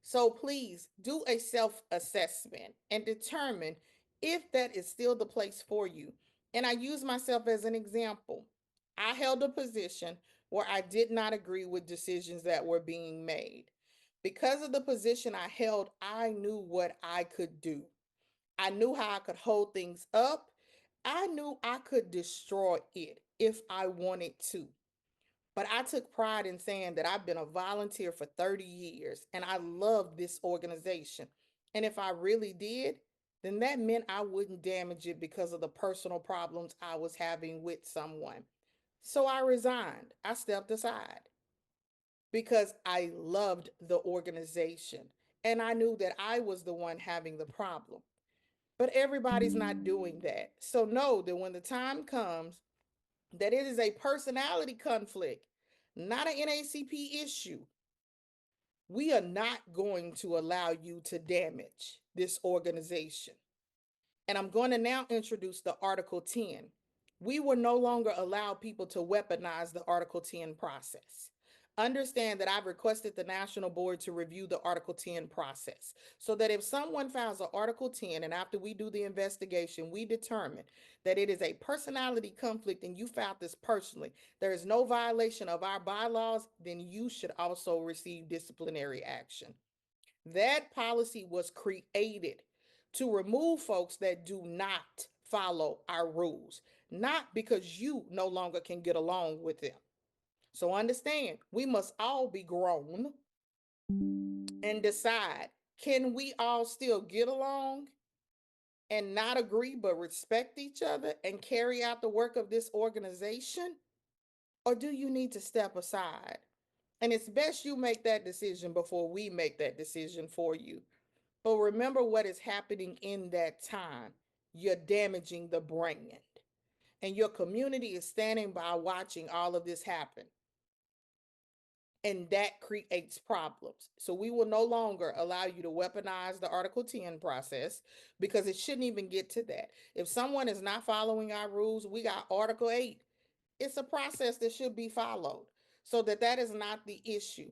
So please do a self assessment and determine if that is still the place for you. And I use myself as an example. I held a position where I did not agree with decisions that were being made. Because of the position I held, I knew what I could do. I knew how I could hold things up. I knew I could destroy it if I wanted to. But I took pride in saying that I've been a volunteer for 30 years and I love this organization. And if I really did, then that meant I wouldn't damage it because of the personal problems I was having with someone. So I resigned. I stepped aside because I loved the organization and I knew that I was the one having the problem. But everybody's not doing that. So know that when the time comes that it is a personality conflict, not an NAACP issue, we are not going to allow you to damage this organization. And I'm going to now introduce the Article 10. We will no longer allow people to weaponize the Article 10 process. Understand that I've requested the National Board to review the Article 10 process so that if someone files an Article 10 and after we do the investigation, we determine that it is a personality conflict and you filed this personally, there is no violation of our bylaws, then you should also receive disciplinary action. That policy was created to remove folks that do not follow our rules, not because you no longer can get along with them. So understand, we must all be grown and decide, can we all still get along and not agree but respect each other and carry out the work of this organization? Or do you need to step aside? And it's best you make that decision before we make that decision for you. But remember what is happening in that time. You're damaging the brand, and your community is standing by watching all of this happen. And that creates problems. So we will no longer allow you to weaponize the Article 10 process, because it shouldn't even get to that. If someone is not following our rules, we got Article 8. It's a process that should be followed, so that that is not the issue.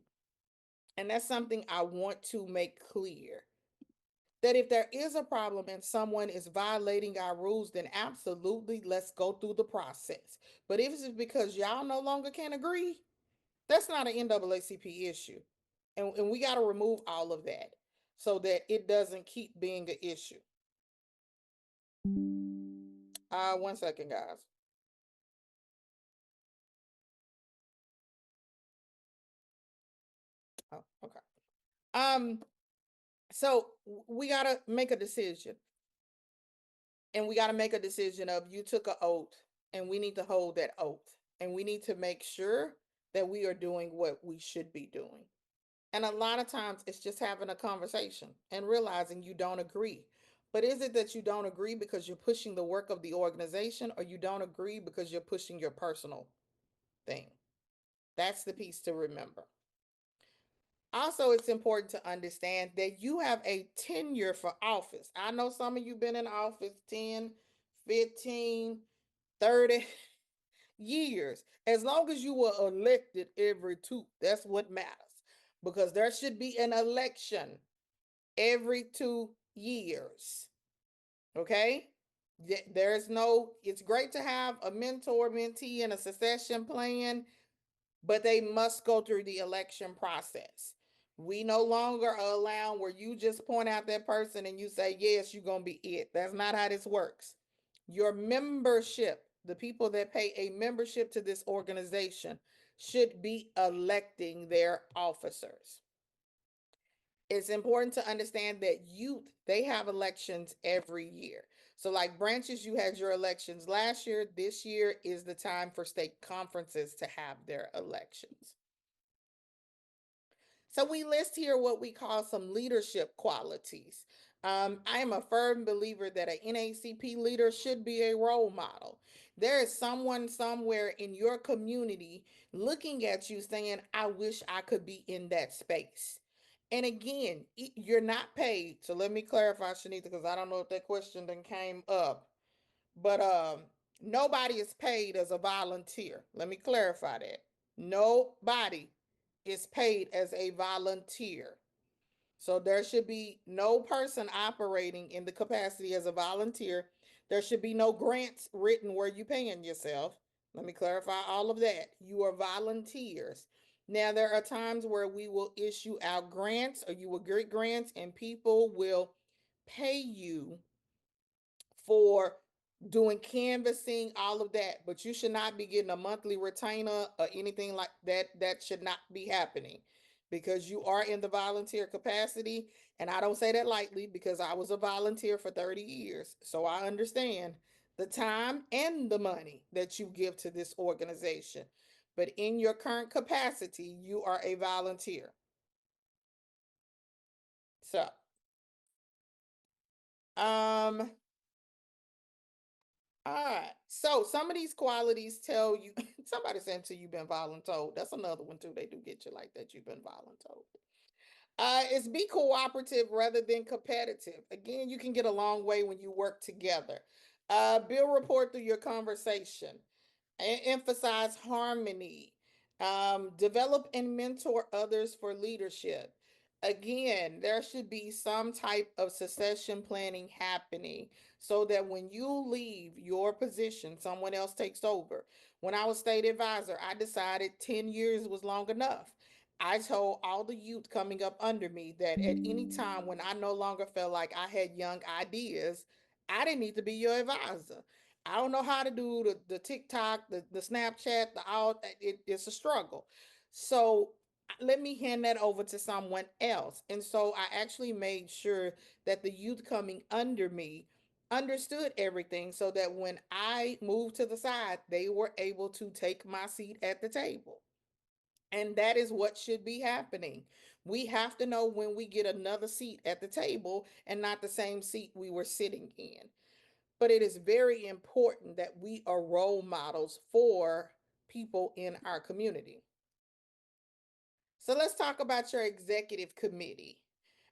And that's something I want to make clear, that if there is a problem and someone is violating our rules, then absolutely let's go through the process. But if it's because y'all no longer can agree, that's not an NAACP issue. And we got to remove all of that so that it doesn't keep being an issue. 1 second, guys. Oh, okay. Um, so we got to make a decision. And we got to make a decision of, you took an oath, and we need to hold that oath. And we need to make sure that we are doing what we should be doing. And a lot of times it's just having a conversation and realizing you don't agree. But is it that you don't agree because you're pushing the work of the organization, or you don't agree because you're pushing your personal thing? That's the piece to remember. Also, it's important to understand that you have a tenure for office. I know some of you been in office 10, 15, 30 years. As long as you were elected every two, that's what matters. Because there should be an election every 2 years. Okay? There's no, it's great to have a mentor, mentee, and a succession plan, but they must go through the election process. We no longer allow where you just point out that person and you say, yes, you're going to be it. That's not how this works. Your membership, the people that pay a membership to this organization, should be electing their officers. It's important to understand that youth, they have elections every year. So like branches, you had your elections last year. This year is the time for state conferences to have their elections. So we list here what we call some leadership qualities. I am a firm believer that a NAACP leader should be a role model. There is someone somewhere in your community looking at you saying, I wish I could be in that space. And again, you're not paid. So let me clarify, Shanita, because I don't know if that question then came up. But nobody is paid as a volunteer. Let me clarify that. Nobody is paid as a volunteer. So there should be no person operating in the capacity as a volunteer. There should be no grants written where you paying yourself. Let me clarify all of that. You are volunteers. Now, there are times where we will issue out grants, or you will get grants, and people will pay you for doing canvassing, all of that, but you should not be getting a monthly retainer or anything like that. That should not be happening, because you are in the volunteer capacity. And I don't say that lightly, because I was a volunteer for 30 years. So I understand the time and the money that you give to this organization. But in your current capacity, you are a volunteer. So, um, all right. So some of these qualities tell you, somebody saying to you been voluntold. That's another one too. They do get you like that. You've been voluntold. Is be cooperative rather than competitive. Again, you can get a long way when you work together. Build rapport through your conversation. Emphasize harmony. Develop and mentor others for leadership. Again, there should be some type of succession planning happening, so that when you leave your position, someone else takes over. When I was state advisor, I decided 10 years was long enough. I told all the youth coming up under me that at any time when I no longer felt like I had young ideas, I didn't need to be your advisor. I don't know how to do the TikTok, the Snapchat, the all. It's a struggle. So let me hand that over to someone else. And so I actually made sure that the youth coming under me understood everything so that when I moved to the side, they were able to take my seat at the table. And that is what should be happening. We have to know when we get another seat at the table and not the same seat we were sitting in. But it is very important that we are role models for people in our community. So let's talk about your executive committee.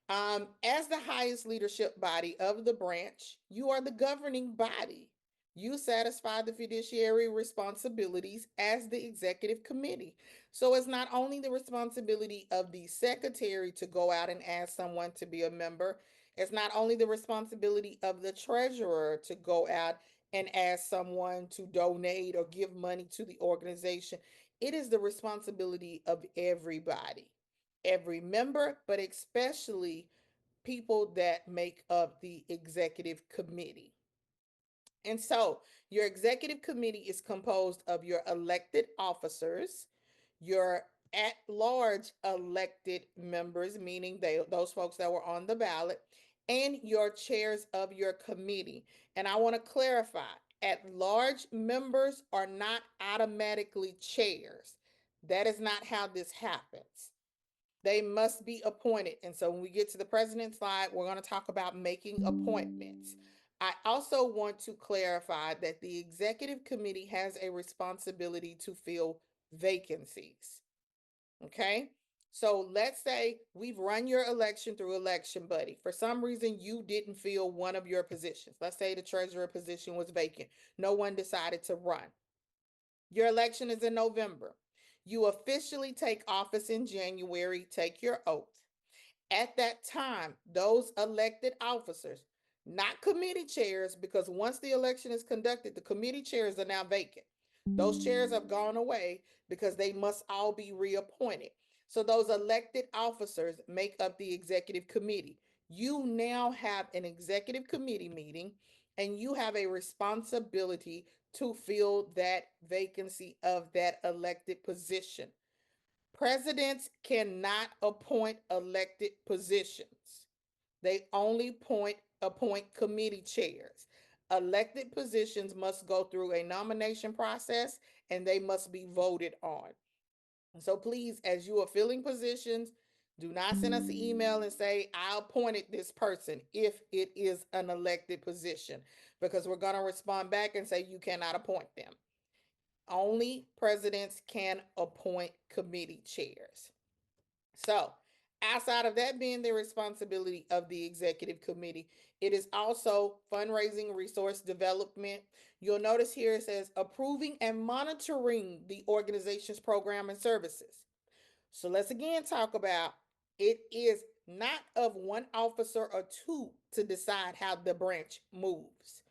As the highest leadership body of the branch, you are the governing body. You satisfy the fiduciary responsibilities as the executive committee. So it's not only the responsibility of the secretary to go out and ask someone to be a member, it's not only the responsibility of the treasurer to go out and ask someone to donate or give money to the organization. It is the responsibility of everybody, every member, but especially people that make up the executive committee. And so your executive committee is composed of your elected officers, your at large elected members, meaning those folks that were on the ballot, and your chairs of your committee. And I want to clarify, at large members are not automatically chairs. That is not how this happens. They must be appointed. And so when we get to the president's slide, we're going to talk about making appointments. I also want to clarify that the executive committee has a responsibility to fill vacancies. Okay? So let's say we've run your election through Election Buddy. For some reason, you didn't fill one of your positions. Let's say the treasurer position was vacant. No one decided to run. Your election is in November. You officially take office in January, take your oath. At that time, those elected officers, not committee chairs, because once the election is conducted, the committee chairs are now vacant. Those chairs have gone away because they must all be reappointed. So those elected officers make up the executive committee. You now have an executive committee meeting and you have a responsibility to fill that vacancy of that elected position. Presidents cannot appoint elected positions. They only appoint committee chairs. Elected positions must go through a nomination process and they must be voted on. So please, as you are filling positions, do not send us an email and say, I appointed this person if it is an elected position, because we're going to respond back and say you cannot appoint them. Only presidents can appoint committee chairs. So, outside of that being the responsibility of the executive committee, it is also fundraising, resource development. You'll notice here it says approving and monitoring the organization's program and services. So let's again talk about, it is not of one officer or two to decide how the branch moves.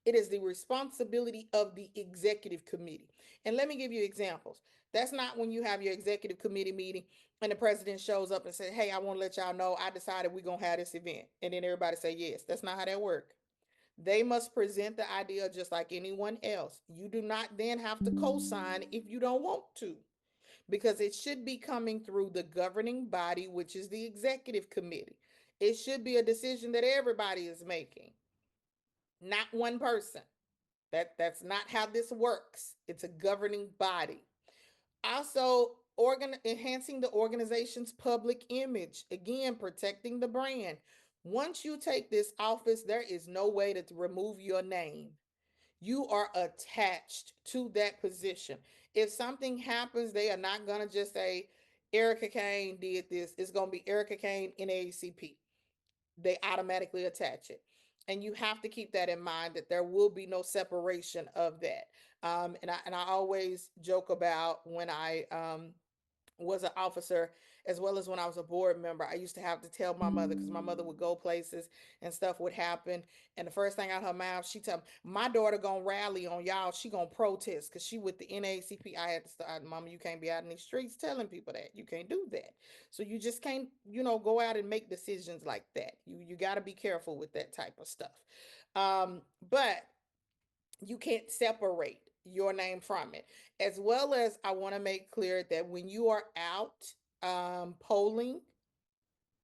It is the responsibility of the executive committee. And let me give you examples. That's not when you have your executive committee meeting and the president shows up and says, hey, I want to let y'all know I decided we're going to have this event. And then everybody say yes. That's not how that works. They must present the idea just like anyone else. You do not then have to co-sign if you don't want to, because it should be coming through the governing body, which is the executive committee. It should be a decision that everybody is making, not one person. That's not how this works. It's a governing body. Also, enhancing the organization's public image. Again, protecting the brand. Once you take this office, there is no way to remove your name. You are attached to that position. If something happens, they are not going to just say, Erica Kane did this. It's going to be Erica Kane, NAACP. They automatically attach it. And you have to keep that in mind, that there will be no separation of that. And I always joke about when I was an officer, as well as when I was a board member, I used to have to tell my mother, because my mother would go places and stuff would happen. And the first thing out of her mouth, she tell me, my daughter gonna rally on y'all. She gonna protest because she with the NAACP. I had to start, Mama, you can't be out in these streets telling people that. You can't do that. So you just can't, go out and make decisions like that. You got to be careful with that type of stuff. But you can't separate your name from it. As well as, I want to make clear that when you are out polling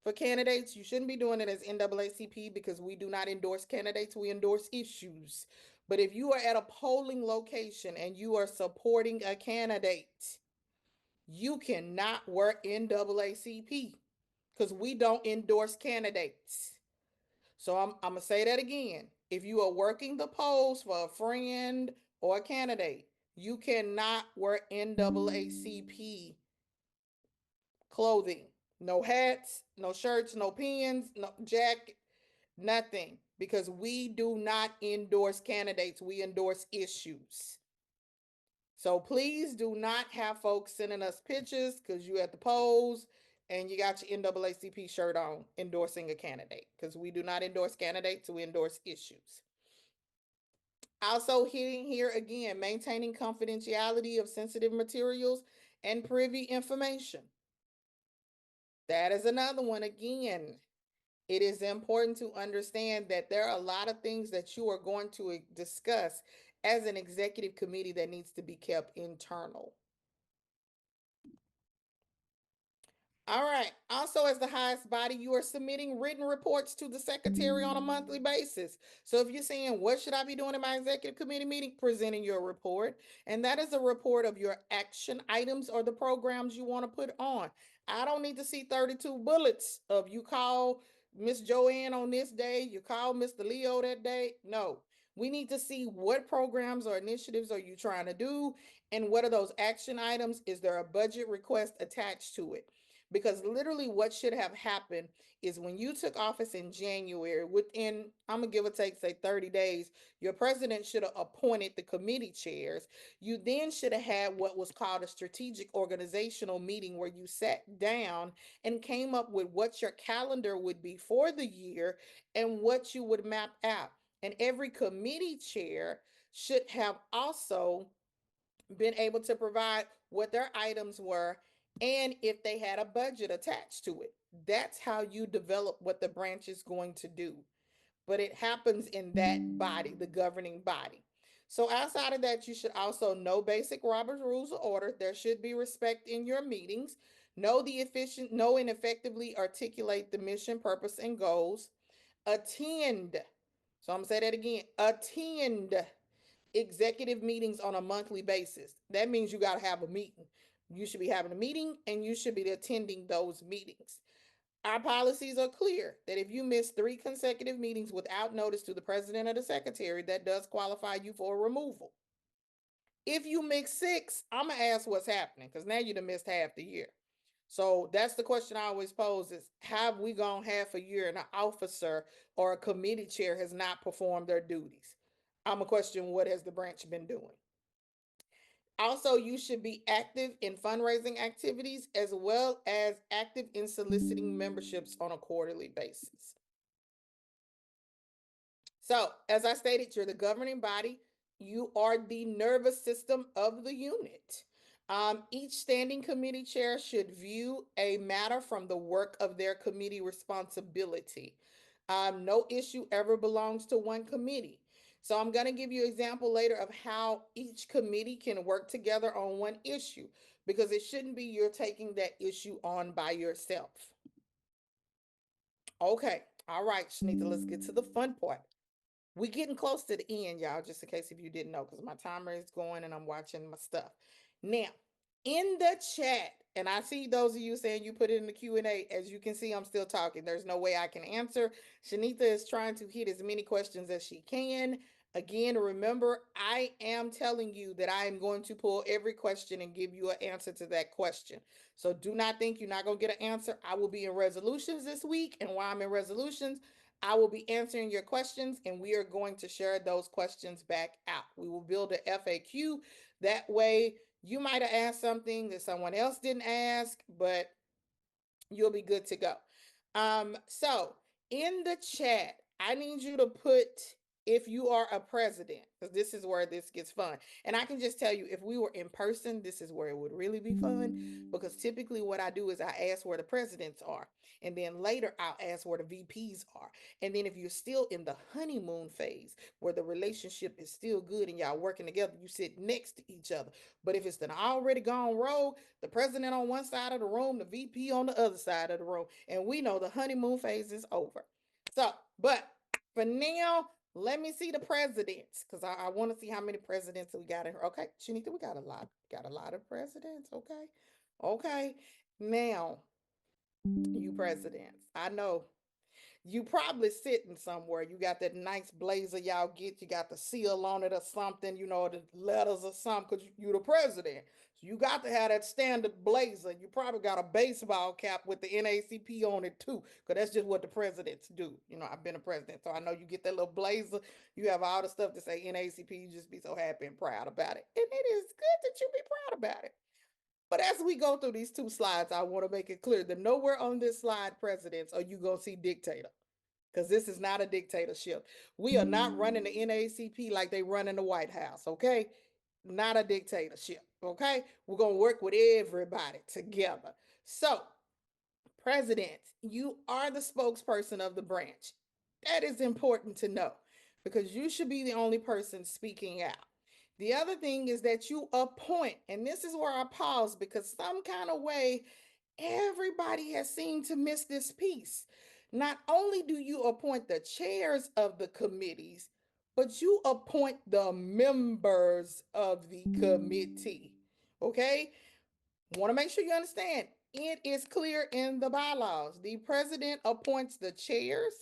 for candidates. You shouldn't be doing it as NAACP because we do not endorse candidates, we endorse issues. But if you are at a polling location and you are supporting a candidate, you cannot work NAACP because we don't endorse candidates. So I'm going to say that again. If you are working the polls for a friend or a candidate, you cannot wear NAACP clothing. No hats, no shirts, no pins, no jacket, nothing. Because we do not endorse candidates, we endorse issues. So please do not have folks sending us pictures because you at the polls and you got your NAACP shirt on endorsing a candidate, because we do not endorse candidates, we endorse issues. Also, hitting here again, maintaining confidentiality of sensitive materials and privy information. That is another one. Again, it is important to understand that there are a lot of things that you are going to discuss as an executive committee that needs to be kept internal. All right. Also, as the highest body, you are submitting written reports to the secretary on a monthly basis. So if you're saying, what should I be doing in my executive committee meeting? Presenting your report. And that is a report of your action items or the programs you want to put on. I don't need to see 32 bullets of you call Miss Joanne on this day, you call Mr. Leo that day. No. We need to see what programs or initiatives are you trying to do, and what are those action items? Is there a budget request attached to it? Because literally what should have happened is when you took office in January, within, I'm gonna give or take, say 30 days, your president should have appointed the committee chairs. You then should have had what was called a strategic organizational meeting where you sat down and came up with what your calendar would be for the year and what you would map out. And every committee chair should have also been able to provide what their items were and if they had a budget attached to it. That's how you develop what the branch is going to do. But it happens in that body, the governing body. So outside of that, you should also know basic Robert's Rules of Order. There should be respect in your meetings. Know and effectively articulate the mission, purpose, and goals. Attend. So I'm gonna say that again. Attend executive meetings on a monthly basis. That means you got to have a meeting. You should be having a meeting and you should be attending those meetings. Our policies are clear that if you miss 3 consecutive meetings without notice to the president or the secretary, that does qualify you for removal. If you miss 6, I'm going to ask what's happening, because now you've missed half the year. So that's the question I always pose is, have we gone half a year and an officer or a committee chair has not performed their duties? I'm a question, what has the branch been doing? Also, you should be active in fundraising activities as well as active in soliciting memberships on a quarterly basis. So, as I stated, you're the governing body. You are the nervous system of the unit. Each standing committee chair should view a matter from the work of their committee responsibility. No issue ever belongs to one committee. So I'm going to give you an example later of how each committee can work together on one issue, because it shouldn't be you're taking that issue on by yourself. Okay. All right, Shanita, let's get to the fun part. We're getting close to the end, y'all, just in case if you didn't know, because my timer is going and I'm watching my stuff. Now, in the chat, and I see those of you saying you put it in the Q&A. As you can see, I'm still talking. There's no way I can answer. Shanita is trying to hit as many questions as she can. Again, remember, I am telling you that I am going to pull every question and give you an answer to that question. So do not think you're not going to get an answer. I will be in resolutions this week, and while I'm in resolutions, I will be answering your questions, and we are going to share those questions back out. We will build a FAQ. That way, you might have asked something that someone else didn't ask, but you'll be good to go. So in the chat, I need you to put if you are a president, because this is where this gets fun. And I can just tell you, if we were in person, this is where it would really be fun. Because typically, what I do is I ask where the presidents are. And then later, I'll ask where the VPs are. And then, if you're still in the honeymoon phase, where the relationship is still good and y'all working together, you sit next to each other. But if it's an already gone rogue, the president on one side of the room, the VP on the other side of the room, and we know the honeymoon phase is over. So, but for now, let me see the presidents because I want to see how many presidents we got in here. Okay, Shanita, we got a lot. Got a lot of presidents. Okay, okay. Now, you presidents, I know you probably sitting somewhere. You got that nice blazer y'all get. You got the seal on it or something, the letters or something, because you the president. So you got to have that standard blazer. You probably got a baseball cap with the NAACP on it too, because that's just what the presidents do. I've been a president, so I know you get that little blazer. You have all the stuff to say NAACP. You just be so happy and proud about it. And it is good that you be proud about it. But as we go through these two slides, I want to make it clear that nowhere on this slide, presidents, are you going to see dictator, because this is not a dictatorship. We are not running the NAACP like they run in the White House, okay? Not a dictatorship, okay? We're going to work with everybody together. So, president, you are the spokesperson of the branch. That is important to know because you should be the only person speaking out. The other thing is that you appoint, and this is where I pause because some kind of way everybody has seemed to miss this piece. Not only do you appoint the chairs of the committees, but you appoint the members of the committee. Okay? Want to make sure you understand. It is clear in the bylaws. The president appoints the chairs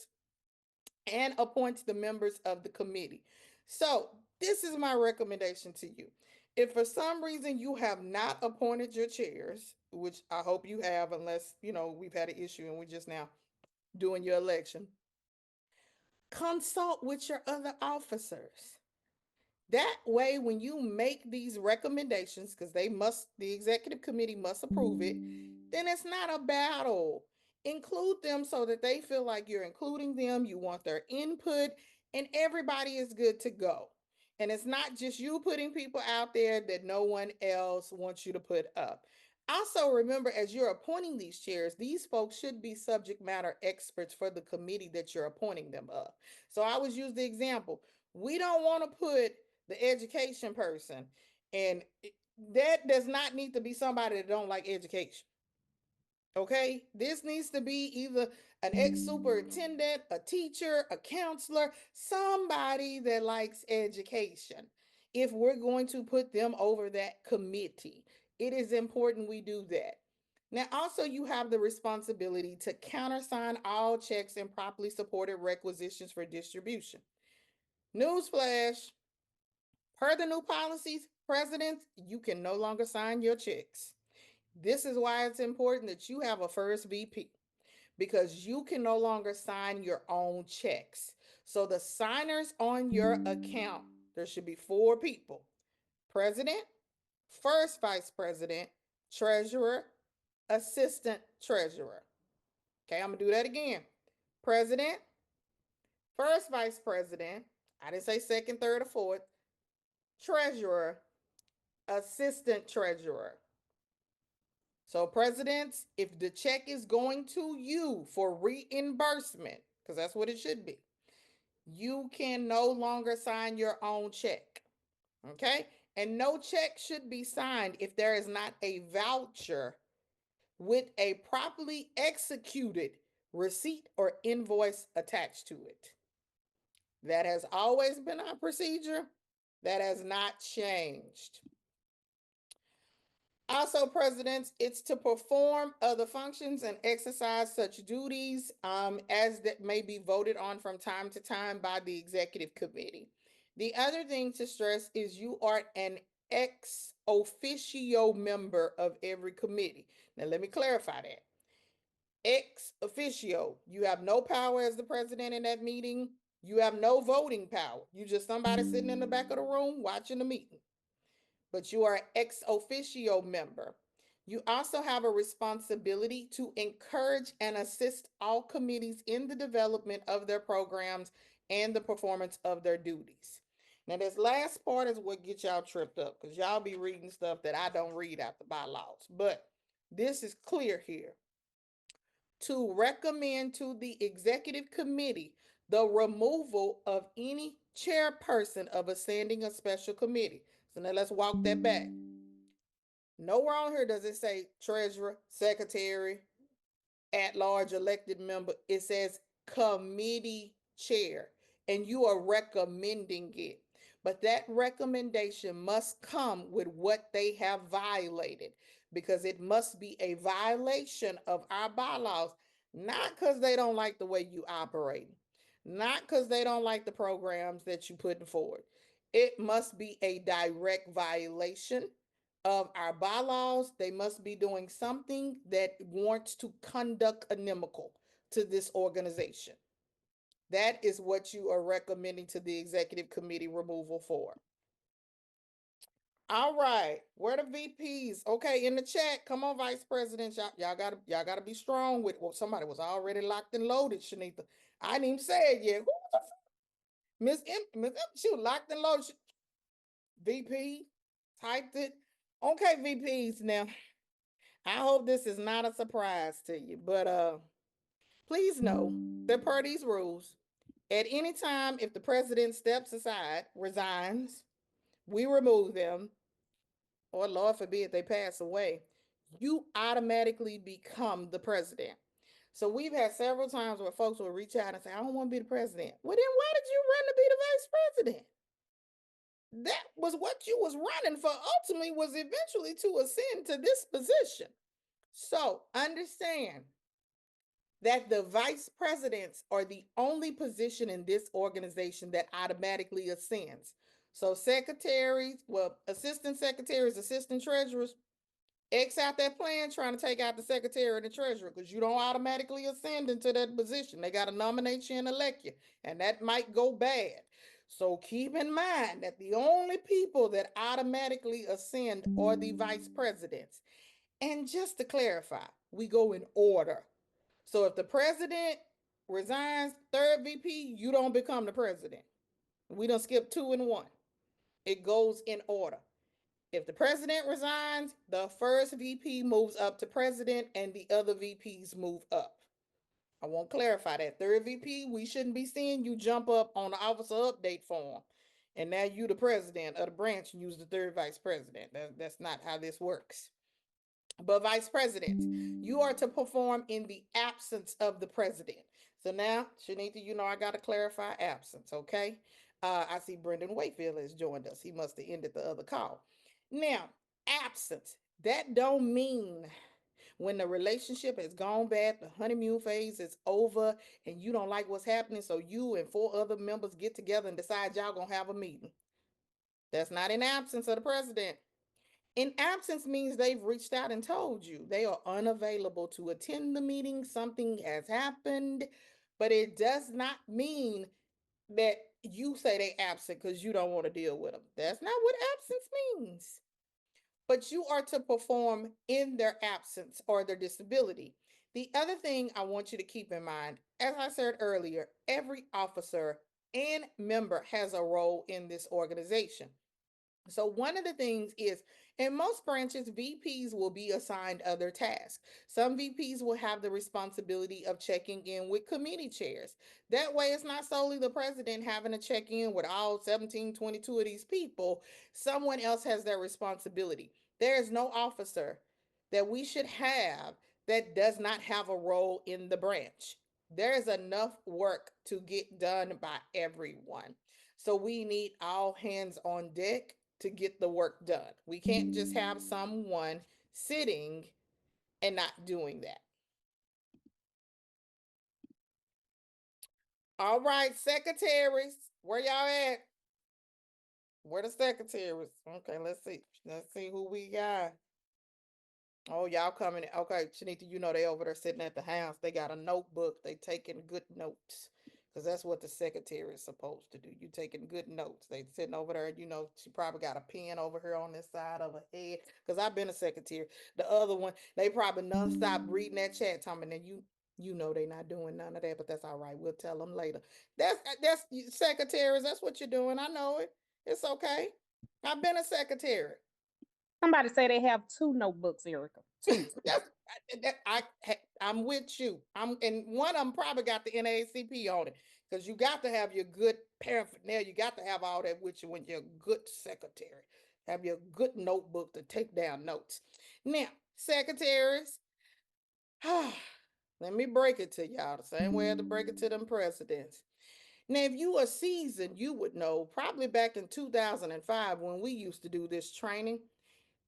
and appoints the members of the committee. So, this is my recommendation to you. If for some reason you have not appointed your chairs, which I hope you have, unless, we've had an issue and we're just now doing your election, consult with your other officers. That way, when you make these recommendations, because the executive committee must approve it, then it's not a battle. Include them so that they feel like you're including them, you want their input, and everybody is good to go. And it's not just you putting people out there that no one else wants you to put up. Also, remember, as you're appointing these chairs, these folks should be subject matter experts for the committee that you're appointing them of. So I always use the example, we don't want to put the education person, and that does not need to be somebody that don't like education. Okay, this needs to be either an ex-superintendent, a teacher, a counselor, somebody that likes education. If we're going to put them over that committee, it is important we do that. Now, also, you have the responsibility to countersign all checks and properly supported requisitions for distribution. Newsflash, per the new policies, presidents, you can no longer sign your checks. This is why it's important that you have a first VP, because you can no longer sign your own checks. So the signers on your account, there should be 4 people: president, first vice president, treasurer, assistant treasurer. Okay, I'm gonna do that again. President, first vice president, I didn't say second, third, or fourth, treasurer, assistant treasurer. So, presidents, if the check is going to you for reimbursement, because that's what it should be, you can no longer sign your own check. Okay? And no check should be signed if there is not a voucher with a properly executed receipt or invoice attached to it. That has always been our procedure. That has not changed. Also, presidents, it's to perform other functions and exercise such duties as that may be voted on from time to time by the executive committee. The other thing to stress is you are an ex officio member of every committee. Now, let me clarify that. Ex officio, you have no power as the president in that meeting. You have no voting power. You just somebody sitting in the back of the room watching the meeting, but you are an ex officio member. You also have a responsibility to encourage and assist all committees in the development of their programs and the performance of their duties. Now, this last part is what gets y'all tripped up because y'all be reading stuff that I don't read out the bylaws. But this is clear here to recommend to the executive committee the removal of any chairperson of a standing or special committee. So now let's walk that back. Nowhere on here does it say treasurer, secretary, at large elected member. It says committee chair, and you are recommending it. But that recommendation must come with what they have violated because it must be a violation of our bylaws, not because they don't like the way you operate, not because they don't like the programs that you putting forward. It must be a direct violation of our bylaws. They must be doing something that wants to conduct inimical to this organization. That is what you are recommending to the executive committee removal for. All right, where the VPs? Okay, in the chat, come on, vice presidents. Y'all gotta be strong with. Well, somebody was already locked and loaded. Shanita, I didn't even say it yet. Who was Miss M? Miss M? She was locked and loaded. VP typed it. Okay, VPs. Now, I hope this is not a surprise to you, but please know that per these rules, at any time if the president steps aside, resigns, we remove them, or Lord forbid they pass away, you automatically become the president. So we've had several times where folks will reach out and say, I don't want to be the president. Well, then why did you run to be the vice president? That was what you was running for, ultimately was eventually to ascend to this position. So understand that the vice presidents are the only position in this organization that automatically ascends. So secretaries, well, assistant secretaries, assistant treasurers, X out that plan trying to take out the secretary and the treasurer because you don't automatically ascend into that position. They got to nominate you and elect you, and that might go bad. So keep in mind that the only people that automatically ascend are the vice presidents. And just to clarify, we go in order. So if the president resigns, third VP, you don't become the president. We don't skip two and one. It goes in order. If the president resigns, the first VP moves up to president and the other VPs move up. I won't clarify that. Third VP, we shouldn't be seeing you jump up on the officer update form. And now you the president of the branch and use the third vice president. That's not how this works. But vice presidents, you are to perform in the absence of the president. So now, Shanita, you know I got to clarify absence, okay? I see Brendan Wakefield has joined us. He must have ended the other call. Now, absence, that don't mean when the relationship has gone bad, the honeymoon phase is over, and you don't like what's happening, so you and four other members get together and decide y'all gonna have a meeting. That's not in absence of the president. In absence means they've reached out and told you they are unavailable to attend the meeting. Something has happened, but it does not mean that you say they absent because you don't want to deal with them. That's not what absence means. But you are to perform in their absence or their disability. The other thing I want you to keep in mind, as I said earlier, every officer and member has a role in this organization. So one of the things is in most branches, VPs will be assigned other tasks. Some VPs will have the responsibility of checking in with committee chairs. That way, it's not solely the president having to check in with all 1722 of these people. Someone else has that responsibility. There is no officer that we should have that does not have a role in the branch. There is enough work to get done by everyone. So we need all hands on deck to get the work done. We can't just have someone sitting and not doing that. All right, secretaries, where y'all at? Where the secretaries? Okay, let's see. Let's see who we got. Oh, y'all coming. Okay, Shanita, you know they over there sitting at the house. They got a notebook. They taking good notes. Because that's what the secretary is supposed to do. You taking good notes. They sitting over there, you know, she probably got a pen over here on this side of her head. Because I've been a secretary. The other one, they probably nonstop reading that chat, talking, and you You know they're not doing none of that, but that's all right. We'll tell them later. That's secretaries. That's what you're doing. I know it. It's okay. I've been a secretary. Somebody say they have two notebooks, Erica. Two. That's I'm with you. And one of them probably got the NAACP on it because you got to have your good paraphernalia. You got to have all that with you when you're a good secretary. Have your good notebook to take down notes. Now, secretaries, let me break it to y'all the same way I had to break it to them presidents. Now, if you are seasoned, you would know probably back in 2005 when we used to do this training,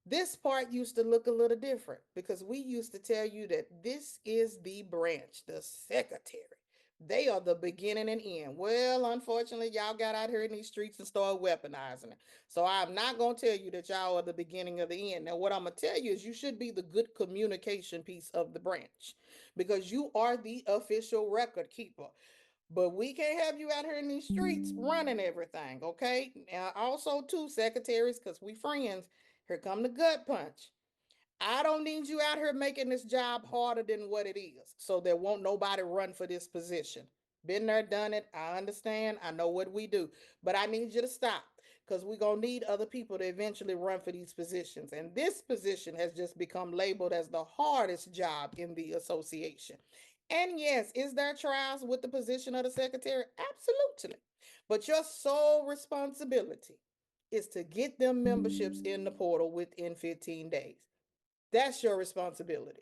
this part used to look a little different because we used to tell you that this is the branch, the secretary. They are the beginning and end. Well, unfortunately, y'all got out here in these streets and started weaponizing it. So I'm not going to tell you that y'all are the beginning of the end. Now, what I'm going to tell you is you should be the good communication piece of the branch because you are the official record keeper. But we can't have you out here in these streets running everything, okay? Now, also, too, secretaries, because we friends, here come the gut punch. I don't need you out here making this job harder than what it is. So there won't nobody run for this position. Been there, done it. I understand. I know what we do. But I need you to stop because we're going to need other people to eventually run for these positions. And this position has just become labeled as the hardest job in the association. And yes, is there trials with the position of the secretary? Absolutely. But your sole responsibility is to get them memberships in the portal within 15 days. That's your responsibility.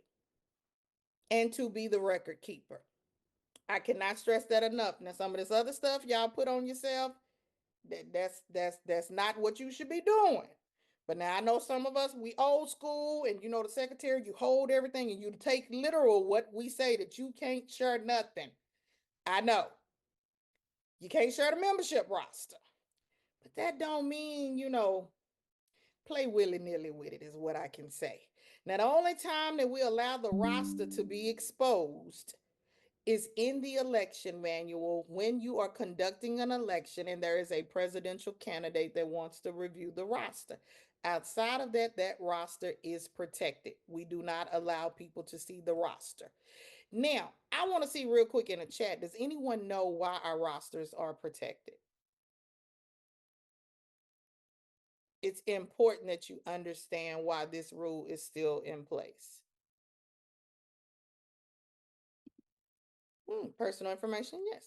And to be the record keeper. I cannot stress that enough. Now, some of this other stuff y'all put on yourself, that's not what you should be doing. But now I know some of us, we old school, and you know the secretary, you hold everything and you take literal what we say that you can't share nothing. I know. You can't share the membership roster. But that don't mean, play willy-nilly with it is what I can say. Now, the only time that we allow the roster to be exposed is in the election manual when you are conducting an election and there is a presidential candidate that wants to review the roster. Outside of that, that roster is protected. We do not allow people to see the roster. Now, I want to see real quick in the chat, does anyone know why our rosters are protected? It's important that you understand why this rule is still in place. Personal information, yes.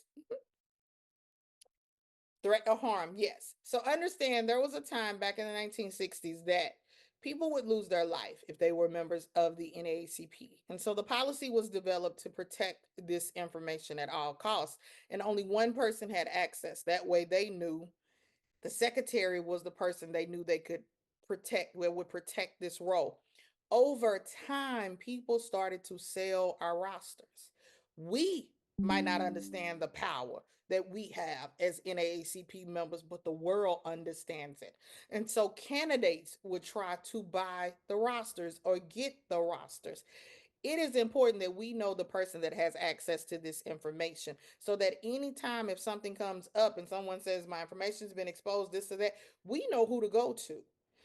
Threat or harm, yes. So understand there was a time back in the 1960s that people would lose their life if they were members of the NAACP. And so the policy was developed to protect this information at all costs. And only one person had access. That way they knew the secretary was the person they knew they could protect, well, would protect this role. Over time, people started to sell our rosters. We might not understand the power that we have as NAACP members, but the world understands it. And so candidates would try to buy the rosters or get the rosters. It is important that we know the person that has access to this information so that anytime if something comes up and someone says my information's been exposed, this or that, we know who to go to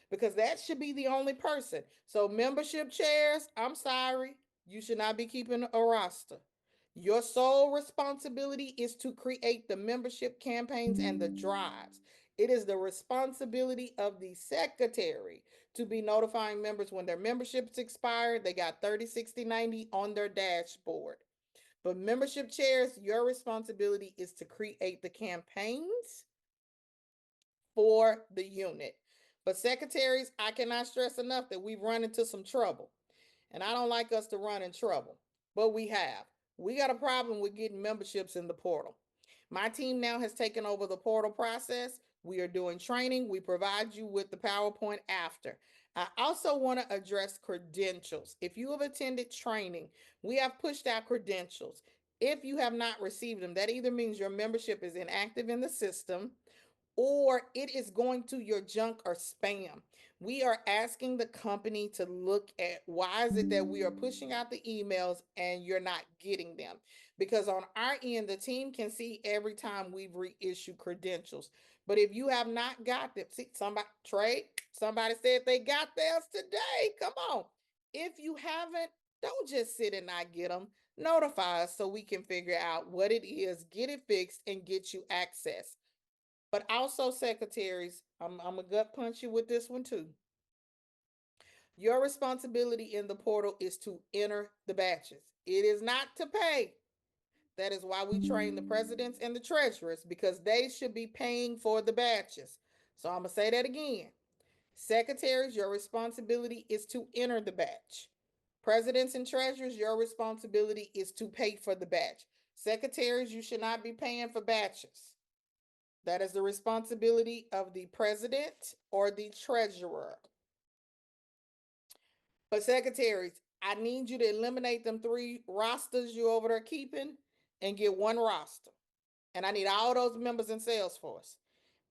because that should be the only person. So membership chairs, I'm sorry, you should not be keeping a roster. Your sole responsibility is to create the membership campaigns and the drives. It is the responsibility of the secretary to be notifying members when their memberships expired. They got 30, 60, 90 on their dashboard. But membership chairs, your responsibility is to create the campaigns for the unit. But secretaries, I cannot stress enough that we've run into some trouble. And I don't like us to run in trouble, but we have. We got a problem with getting memberships in the portal. My team now has taken over the portal process. We are doing training. We provide you with the PowerPoint after. I also want to address credentials. If you have attended training, we have pushed out credentials. If you have not received them, that either means your membership is inactive in the system or it is going to your junk or spam. We are asking the company to look at why is it that we are pushing out the emails and you're not getting them. Because on our end, the team can see every time we've reissued credentials. But if you have not got them, see somebody said they got theirs today. Come on. If you haven't, don't just sit and not get them. notify us so we can figure out what it is, get it fixed, and get you access. But also, secretaries, I'm going to gut punch you with this one too. Your responsibility in the portal is to enter the batches. It is not to pay. That is why we train the presidents and the treasurers, because they should be paying for the batches. So I'm going to say that again. Secretaries, your responsibility is to enter the batch. Presidents and treasurers, your responsibility is to pay for the batch. Secretaries, you should not be paying for batches. That is the responsibility of the president or the treasurer. But secretaries, I need you to eliminate them three rosters you over there keeping and get one roster. And I need all those members in Salesforce.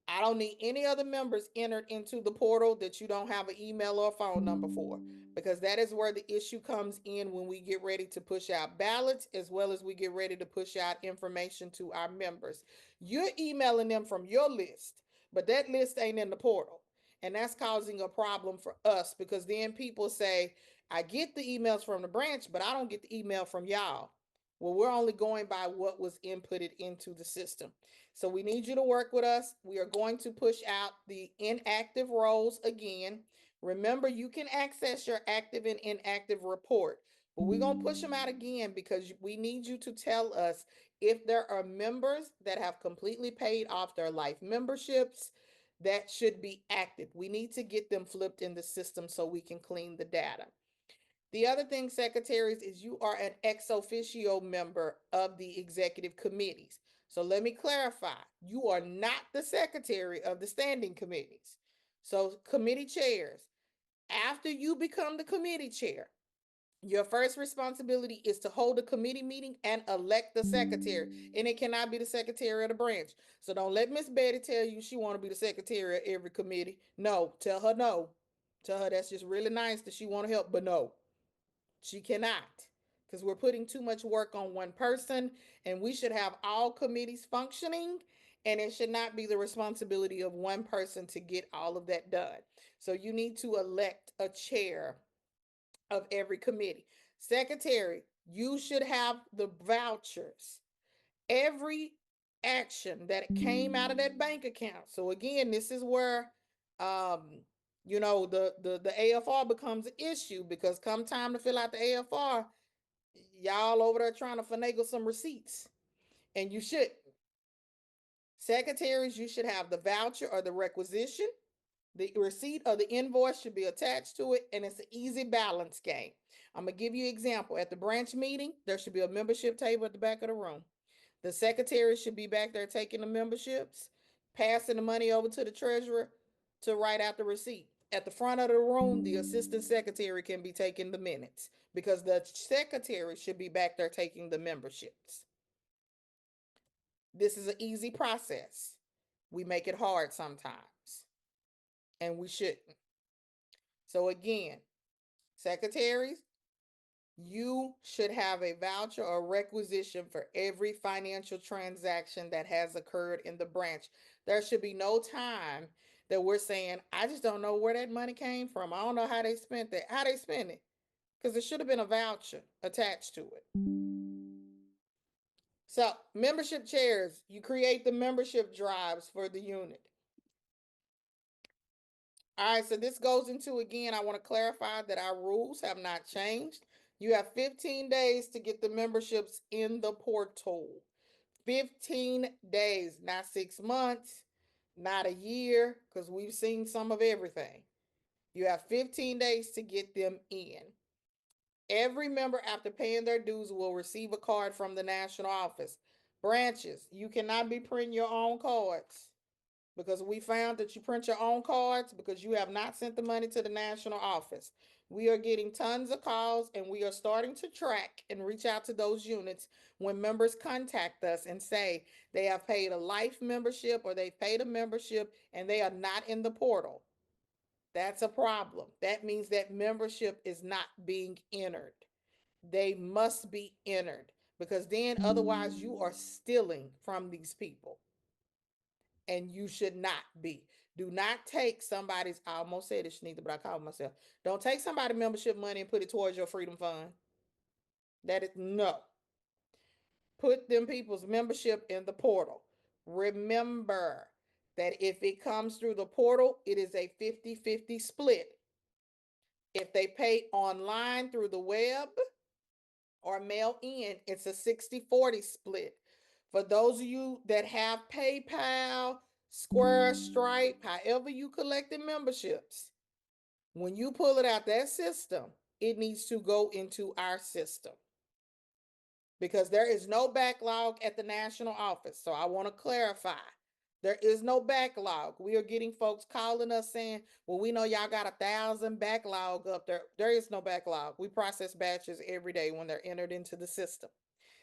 I don't need any other members entered into the portal that you don't have an email or a phone number for, because that is where the issue comes in when we get ready to push out ballots, as well as we get ready to push out information to our members. You're emailing them from your list, but that list ain't in the portal. And that's causing a problem for us, because then people say, I get the emails from the branch, but I don't get the email from y'all. Well, we're only going by what was inputted into the system. So we need you to work with us. We are going to push out the inactive roles again. Remember, you can access your active and inactive report, but we're going to push them out again because we need you to tell us if there are members that have completely paid off their life memberships that should be active. We need to get them flipped in the system so we can clean the data. The other thing, secretaries, is you are an ex officio member of the executive committees. So let me clarify, you are not the secretary of the standing committees. So, committee chairs, after you become the committee chair, your first responsibility is to hold a committee meeting and elect the secretary. And it cannot be the secretary of the branch. So don't let Miss Betty tell you she want to be the secretary of every committee. No, tell her no. Tell her that's just really nice that she want to help, but no. She cannot, because we're putting too much work on one person, and we should have all committees functioning, and it should not be the responsibility of one person to get all of that done. So you need to elect a chair of every committee. Secretary, you should have the vouchers. Every action that came out of that bank account. So again, this is where um the AFR becomes an issue, because come time to fill out the AFR, y'all over there trying to finagle some receipts, and you should. Secretaries, you should have the voucher or the requisition. The receipt or the invoice should be attached to it, and it's an easy balance game. I'm gonna give you an example. At the branch meeting, there should be a membership table at the back of the room. The secretary should be back there taking the memberships, passing the money over to the treasurer to write out the receipt. At the front of the room, the assistant secretary can be taking the minutes, because the secretary should be back there taking the memberships. This is an easy process. We make it hard sometimes, and we shouldn't. So, again, secretaries, you should have a voucher or requisition for every financial transaction that has occurred in the branch. There should be no time that we're saying, I just don't know where that money came from. I don't know how they spent that. How they spent it? Because there should have been a voucher attached to it. So, membership chairs, you create the membership drives for the unit. All right, so this goes into, again, I want to clarify that our rules have not changed. You have 15 days to get the memberships in the portal. 15 days, not 6 months, not a year, because we've seen some of everything. You have 15 days to get them in. Every member, after paying their dues, will receive a card from the national office. Branches, you cannot be printing your own cards, because we found that you print your own cards because you have not sent the money to the national office. We are getting tons of calls, and we are starting to track and reach out to those units when members contact us and say they have paid a life membership or they've paid a membership and they are not in the portal. That's a problem. That means that membership is not being entered. They must be entered, because then otherwise you are stealing from these people, and you should not be. Do not take somebody's, I almost said it, Shanita, but I called myself. Don't take somebody's membership money and put it towards your freedom fund. That is no. put them people's membership in the portal. Remember that if it comes through the portal, it is a 50-50 split. If they pay online through the web or mail in, it's a 60-40 split. For those of you that have PayPal, Square, Stripe, however you collected memberships, when you pull it out that system, it needs to go into our system because there is no backlog at the national office. So I want to clarify. There is no backlog. We are getting folks calling us saying, well, we know y'all got 1,000 backlog up there. There is no backlog. We process batches every day when they're entered into the system.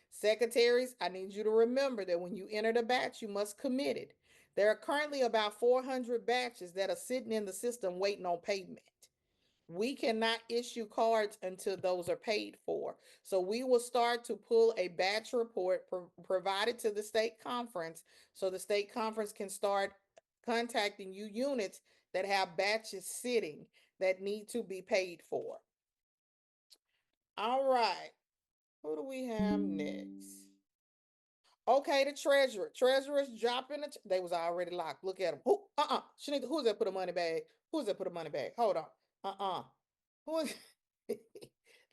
Secretaries, I need you to remember that when you enter the batch, you must commit it. There are currently about 400 batches that are sitting in the system waiting on payment. We cannot issue cards until those are paid for. So we will start to pull a batch report provided to the state conference so the state conference can start contacting you units that have batches sitting that need to be paid for. All right. Who do we have next? Okay, the treasurer. Treasurer's dropping they was already locked. Look at them. Who Shanika, who's that put a money bag? Who's that put a money bag? Hold on. Who is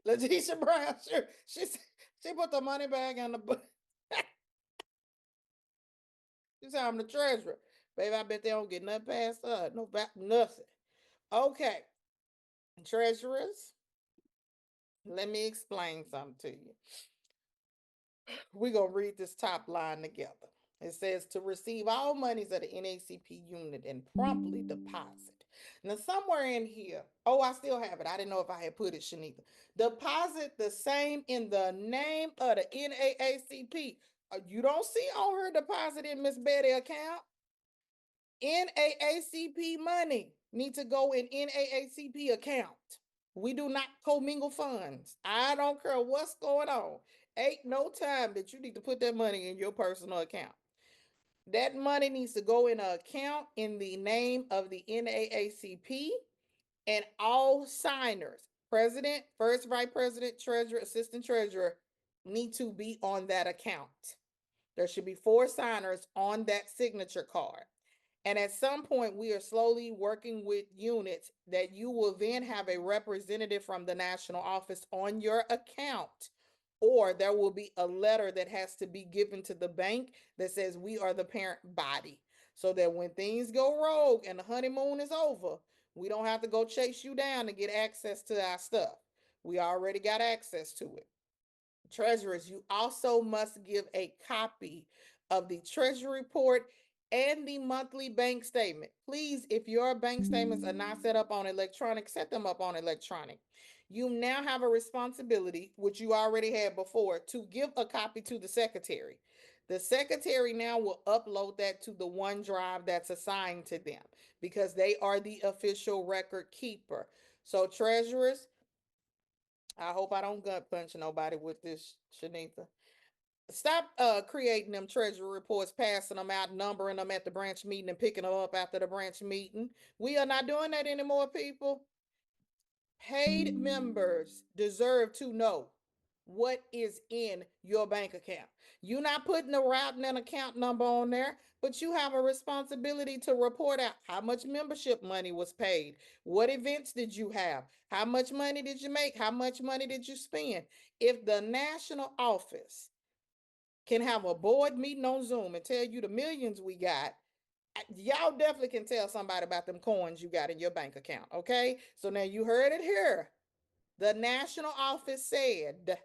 Letitia Brown? Sure. She put the money bag on the she said I'm the treasurer. Baby, I bet they don't get nothing past her. No nothing. Okay. Treasurers, let me explain something to you. We're going to read this top line together. It says to receive all monies of the NAACP unit and promptly deposit. Now, somewhere in here, oh, I still have it. I didn't know if I had put it, Shanika. Deposit the same in the name of the NAACP. You don't see on her deposit in Miss Betty account. NAACP money need to go in NAACP account. We do not commingle funds. I don't care what's going on. Ain't no time that you need to put that money in your personal account. That money needs to go in an account in the name of the NAACP, and all signers, president, first vice president, treasurer, assistant treasurer, need to be on that account. There should be 4 signers on that signature card. And at some point, we are slowly working with units that you will then have a representative from the national office on your account. Or there will be a letter that has to be given to the bank that says we are the parent body. So that when things go rogue and the honeymoon is over, we don't have to go chase you down to get access to our stuff. We already got access to it. Treasurers, you also must give a copy of the treasury report and the monthly bank statement. Please, if your bank statements are not set up on electronic, set them up on electronic. You now have a responsibility, which you already had before, to give a copy to the secretary. The secretary now will upload that to the OneDrive that's assigned to them because they are the official record keeper. So, treasurers, I hope I don't gut punch nobody with this, Shanika. Stop creating them treasury reports, passing them out, numbering them at the branch meeting, and picking them up after the branch meeting. We are not doing that anymore, people. Paid members deserve to know what is in your bank account. You're not putting a routing and account number on there, but you have a responsibility to report out how much membership money was paid. What events did you have? How much money did you make? How much money did you spend? If the national office can have a board meeting on Zoom and tell you the millions we got, y'all definitely can tell somebody about them coins you got in your bank account. Okay. So now you heard it here. The national office said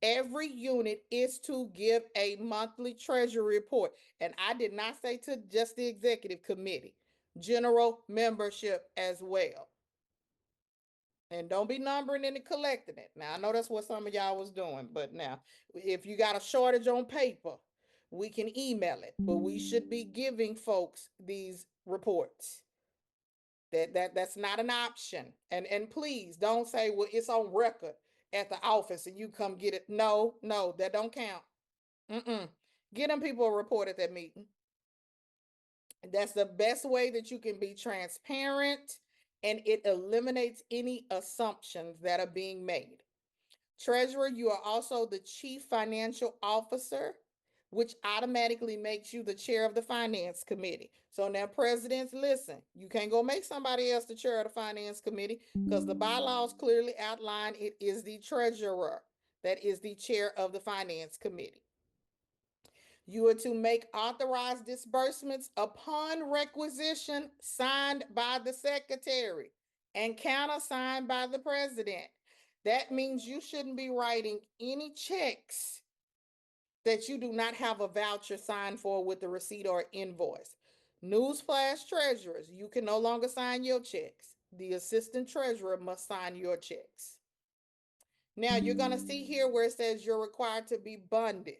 every unit is to give a monthly treasury report. And I did not say to just the executive committee, general membership as well. And don't be numbering and collecting it. Now, I know that's what some of y'all was doing, but now, if you got a shortage on paper, we can email it, but we should be giving folks these reports. That's not an option. And please don't say, well, it's on record at the office and you come get it. No, no, that don't count. Mm-mm. Get them people a report at that meeting. That's the best way that you can be transparent, and it eliminates any assumptions that are being made. Treasurer, you are also the chief financial officer, which automatically makes you the chair of the finance committee. So now, presidents, listen, you can't go make somebody else the chair of the finance committee because the bylaws clearly outline it is the treasurer that is the chair of the finance committee. You are to make authorized disbursements upon requisition signed by the secretary and countersigned by the president. That means you shouldn't be writing any checks that you do not have a voucher signed for with the receipt or invoice. Newsflash, treasurers, you can no longer sign your checks. The assistant treasurer must sign your checks. Now you're going to see here where it says you're required to be bonded.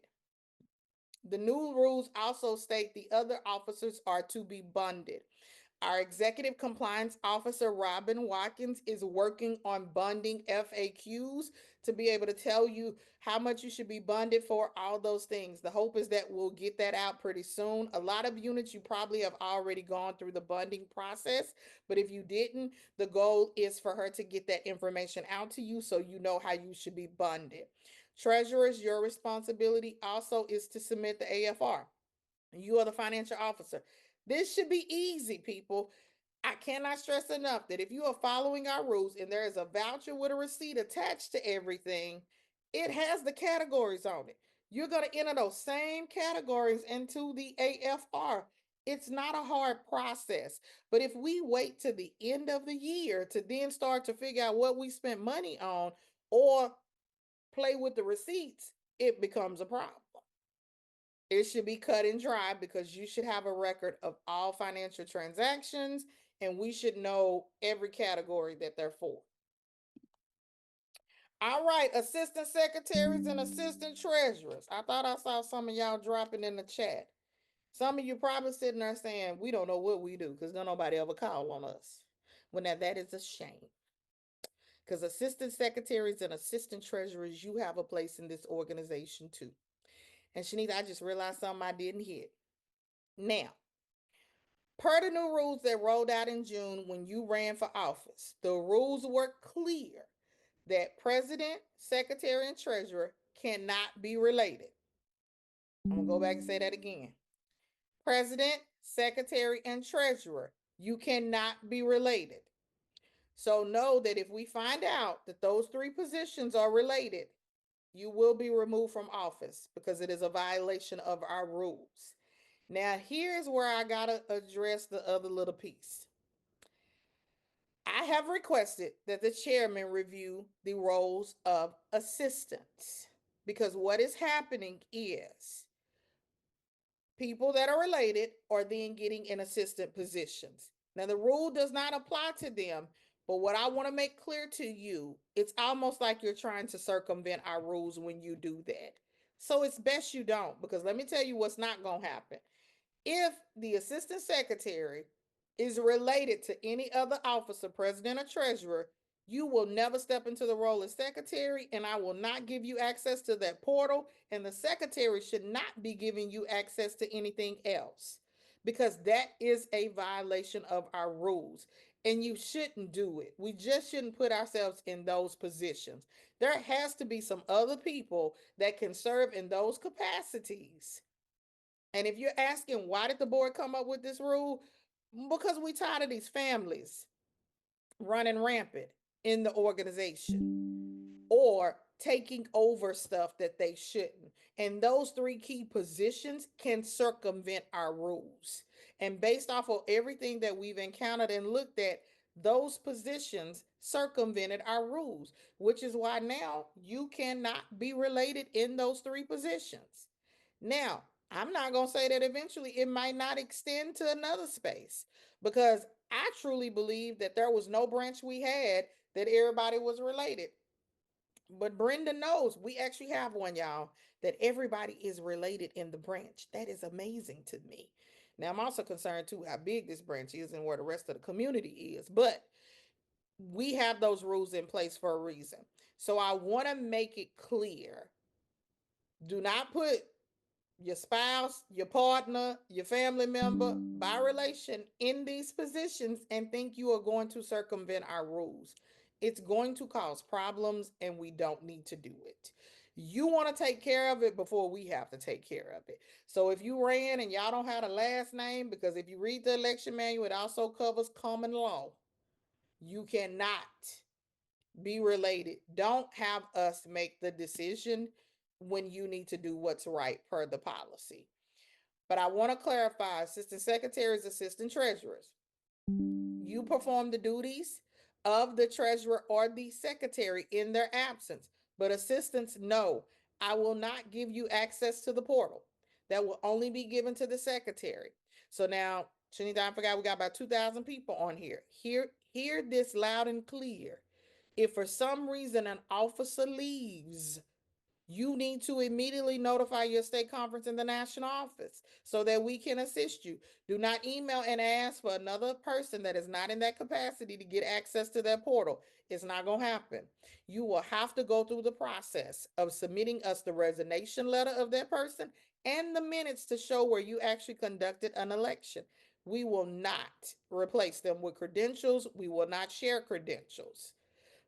The new rules also state the other officers are to be bonded. Our executive compliance officer, Robin Watkins, is working on bonding FAQs to be able to tell you how much you should be bonded for, all those things. The hope is that we'll get that out pretty soon. A lot of units, you probably have already gone through the bonding process, but if you didn't, the goal is for her to get that information out to you so you know how you should be bonded. Treasurers, your responsibility also is to submit the AFR. You are the financial officer. This should be easy, people. I cannot stress enough that if you are following our rules and there is a voucher with a receipt attached to everything, it has the categories on it. You're going to enter those same categories into the AFR. It's not a hard process. But if we wait to the end of the year to then start to figure out what we spent money on or play with the receipts, it becomes a problem. It should be cut and dry because you should have a record of all financial transactions and we should know every category that they're for. All right, assistant secretaries and assistant treasurers. I thought I saw some of y'all dropping in the chat. Some of you probably sitting there saying, we don't know what we do because don't nobody ever call on us. Well, now that is a shame because assistant secretaries and assistant treasurers, you have a place in this organization too. And Shanita, I just realized something I didn't hit. Now, per the new rules that rolled out in June when you ran for office, the rules were clear that president, secretary, and treasurer cannot be related. I'm going to go back and say that again. President, secretary, and treasurer, you cannot be related. So know that if we find out that those three positions are related, you will be removed from office because it is a violation of our rules. Now, here's where I got to address the other little piece. I have requested that the chairman review the roles of assistants because what is happening is people that are related are then getting in assistant positions. Now, the rule does not apply to them, but what I want to make clear to you, it's almost like you're trying to circumvent our rules when you do that. So it's best you don't, because let me tell you what's not going to happen. If the assistant secretary is related to any other officer, president or treasurer, you will never step into the role of secretary, and I will not give you access to that portal. And the secretary should not be giving you access to anything else because that is a violation of our rules. And you shouldn't do it. We just shouldn't put ourselves in those positions. There has to be some other people that can serve in those capacities. And if you're asking why did the board come up with this rule? Because we tired of these families running rampant in the organization or taking over stuff that they shouldn't. And those three key positions can circumvent our rules. And based off of everything that we've encountered and looked at, those positions circumvented our rules, which is why now you cannot be related in those three positions. Now, I'm not going to say that eventually it might not extend to another space because I truly believe that there was no branch we had that everybody was related. But Brenda knows we actually have one, y'all, that everybody is related in the branch. That is amazing to me. Now, I'm also concerned too how big this branch is and where the rest of the community is. But we have those rules in place for a reason. So I want to make it clear, do not put your spouse, your partner, your family member, by relation in these positions and think you are going to circumvent our rules. It's going to cause problems and we don't need to do it. You want to take care of it before we have to take care of it. So if you ran and y'all don't have a last name, because if you read the election manual, it also covers common law. You cannot be related. Don't have us make the decision when you need to do what's right per the policy. But I want to clarify, assistant secretaries, assistant treasurers, you perform the duties of the treasurer or the secretary in their absence. But assistants, no, I will not give you access to the portal. That will only be given to the secretary. So now, Shanita, I forgot we got about 2,000 people on here. Hear this loud and clear. If for some reason an officer leaves, you need to immediately notify your state conference in the national office so that we can assist you. Do not email and ask for another person that is not in that capacity to get access to that portal. It's not going to happen. You will have to go through the process of submitting us the resignation letter of that person and the minutes to show where you actually conducted an election. We will not replace them with credentials. We will not share credentials.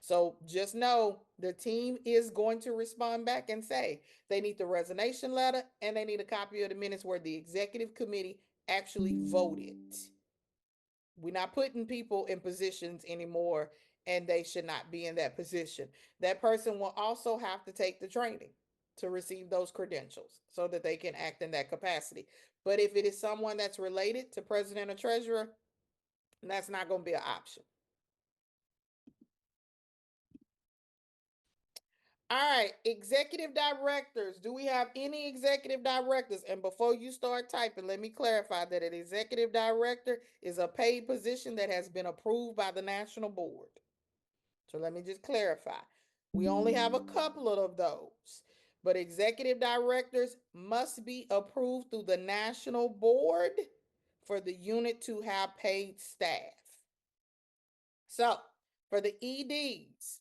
So just know the team is going to respond back and say they need the resignation letter and they need a copy of the minutes where the executive committee actually voted. We're not putting people in positions anymore and they should not be in that position. That person will also have to take the training to receive those credentials so that they can act in that capacity. But if it is someone that's related to president or treasurer, that's not going to be an option. All right, executive directors. Do we have any executive directors? And before you start typing, let me clarify that an executive director is a paid position that has been approved by the national board. So let me just clarify. We only have a couple of those, but executive directors must be approved through the national board for the unit to have paid staff. So for the EDs,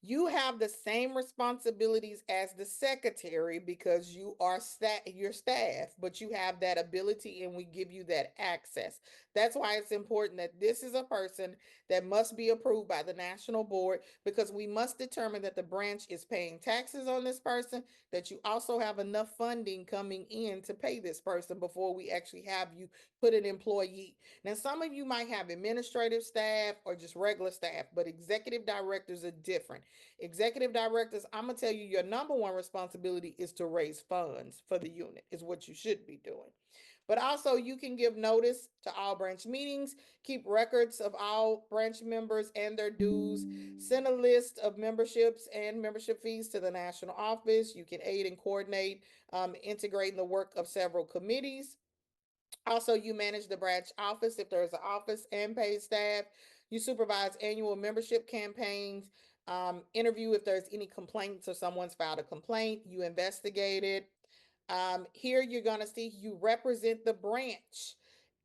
you have the same responsibilities as the secretary because you are your staff, but you have that ability and we give you that access. That's why it's important that this is a person that must be approved by the national board, because we must determine that the branch is paying taxes on this person, that you also have enough funding coming in to pay this person before we actually have you put an employee. Now, some of you might have administrative staff or just regular staff, but executive directors are different. Executive directors, I'm going to tell you, your number one responsibility is to raise funds for the unit, is what you should be doing. But also, you can give notice to all branch meetings, keep records of all branch members and their dues, send a list of memberships and membership fees to the national office. You can aid and coordinate integrating the work of several committees. Also, you manage the branch office if there's an office and paid staff. You supervise annual membership campaigns, interview if there's any complaints or someone's filed a complaint, you investigate it. Here you're going to see you represent the branch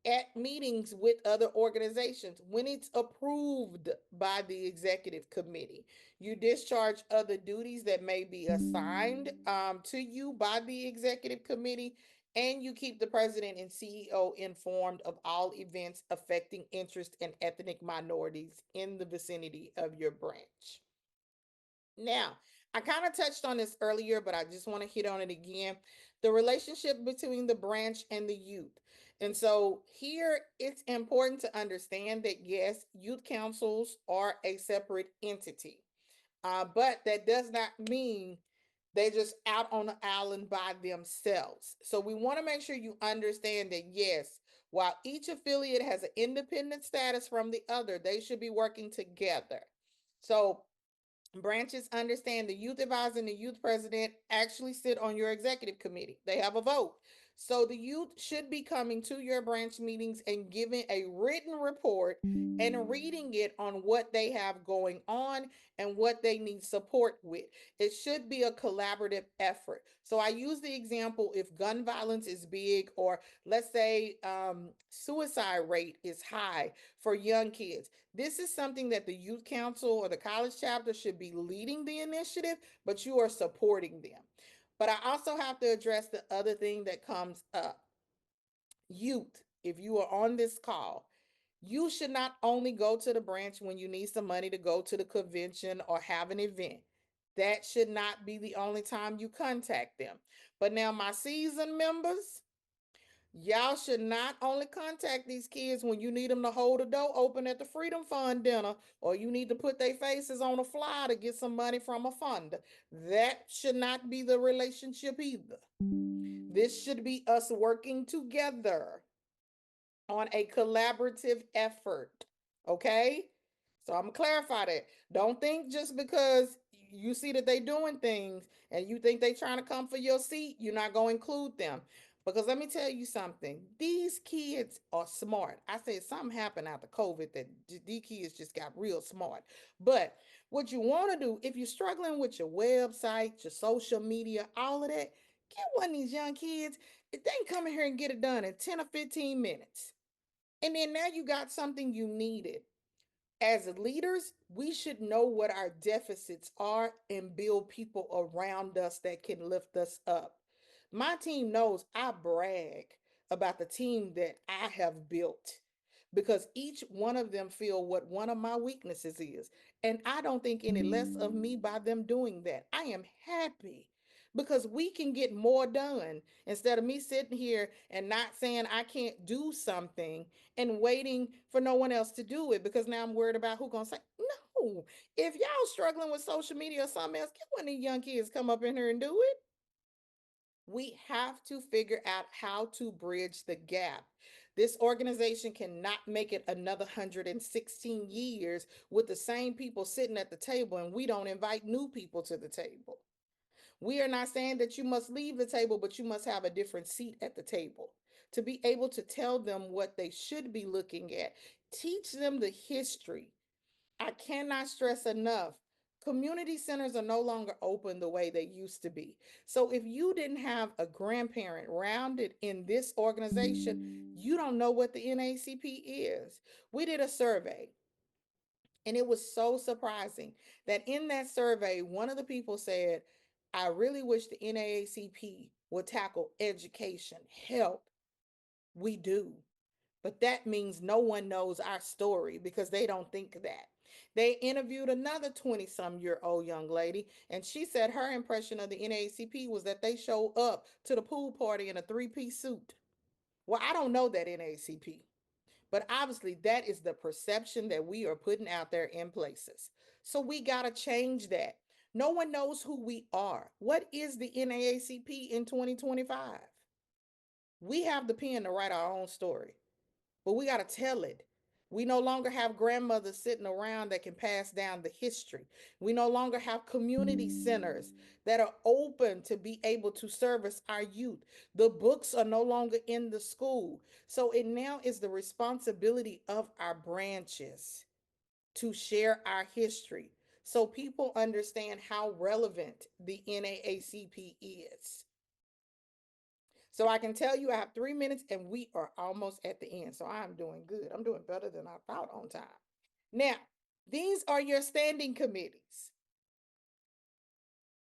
at meetings with other organizations when it's approved by the executive committee. You discharge other duties that may be assigned to you by the executive committee, and you keep the president and CEO informed of all events affecting interest and ethnic minorities in the vicinity of your branch. Now, I kind of touched on this earlier, but I just want to hit on it again. The relationship between the branch and the youth. And so here it's important to understand that yes, youth councils are a separate entity, but that does not mean they're just out on the island by themselves. So we want to make sure you understand that yes, while each affiliate has an independent status from the other, they should be working together. So branches understand the youth advisor and the youth president actually sit on your executive committee. They have a vote. So the youth should be coming to your branch meetings and giving a written report and reading it on what they have going on and what they need support with. It should be a collaborative effort. So I use the example if gun violence is big, or let's say suicide rate is high for young kids. This is something that the youth council or the college chapter should be leading the initiative, but you are supporting them. But I also have to address the other thing that comes up. Youth, if you are on this call, You should not only go to the branch when you need some money to go to the convention or have an event. That should not be the only time you contact them. But now, my season members, y'all should not only contact these kids when you need them to hold the door open at the Freedom Fund dinner, or you need to put their faces on a flyer to get some money from a fund. That should not be the relationship either. This should be us working together on a collaborative effort. Okay? So I'm gonna clarify that. Don't think just because you see that they doing things and you think they trying to come for your seat, you're not gonna include them. Because let me tell you something, these kids are smart. I said something happened after COVID that these kids just got real smart. But what you want to do, if you're struggling with your website, your social media, all of that, get one of these young kids. If they can come in here and get it done in 10 or 15 minutes. And then now you got something you needed. As leaders, we should know what our deficits are and build people around us that can lift us up. My team knows I brag about the team that I have built because each one of them feel what one of my weaknesses is. And I don't think any less of me by them doing that. I am happy because we can get more done instead of me sitting here and not saying I can't do something and waiting for no one else to do it because now I'm worried about who gonna say no. If y'all struggling with social media or something else, get one of these young kids come up in here and do it. We have to figure out how to bridge the gap. This organization cannot make it another 116 years with the same people sitting at the table and we don't invite new people to the table. We are not saying that you must leave the table, but you must have a different seat at the table to be able to tell them what they should be looking at. Teach them the history. I cannot stress enough. Community centers are no longer open the way they used to be. So if you didn't have a grandparent rounded in this organization, you don't know what the NAACP is. We did a survey and it was so surprising that in that survey, one of the people said, I really wish the NAACP would tackle education, help. We do. But that means no one knows our story because they don't think that. They interviewed another 20-some-year-old young lady, and she said her impression of the NAACP was that they show up to the pool party in a three-piece suit. Well, I don't know that NAACP. But obviously, that is the perception that we are putting out there in places. So we got to change that. No one knows who we are. What is the NAACP in 2025? We have the pen to write our own story, but we got to tell it. We no longer have grandmothers sitting around that can pass down the history. We no longer have community centers that are open to be able to service our youth. The books are no longer in the school. So it now is the responsibility of our branches to share our history so people understand how relevant the NAACP is. So I can tell you I have 3 minutes and we are almost at the end. So I'm doing good. I'm doing better than I thought on time. Now, these are your standing committees.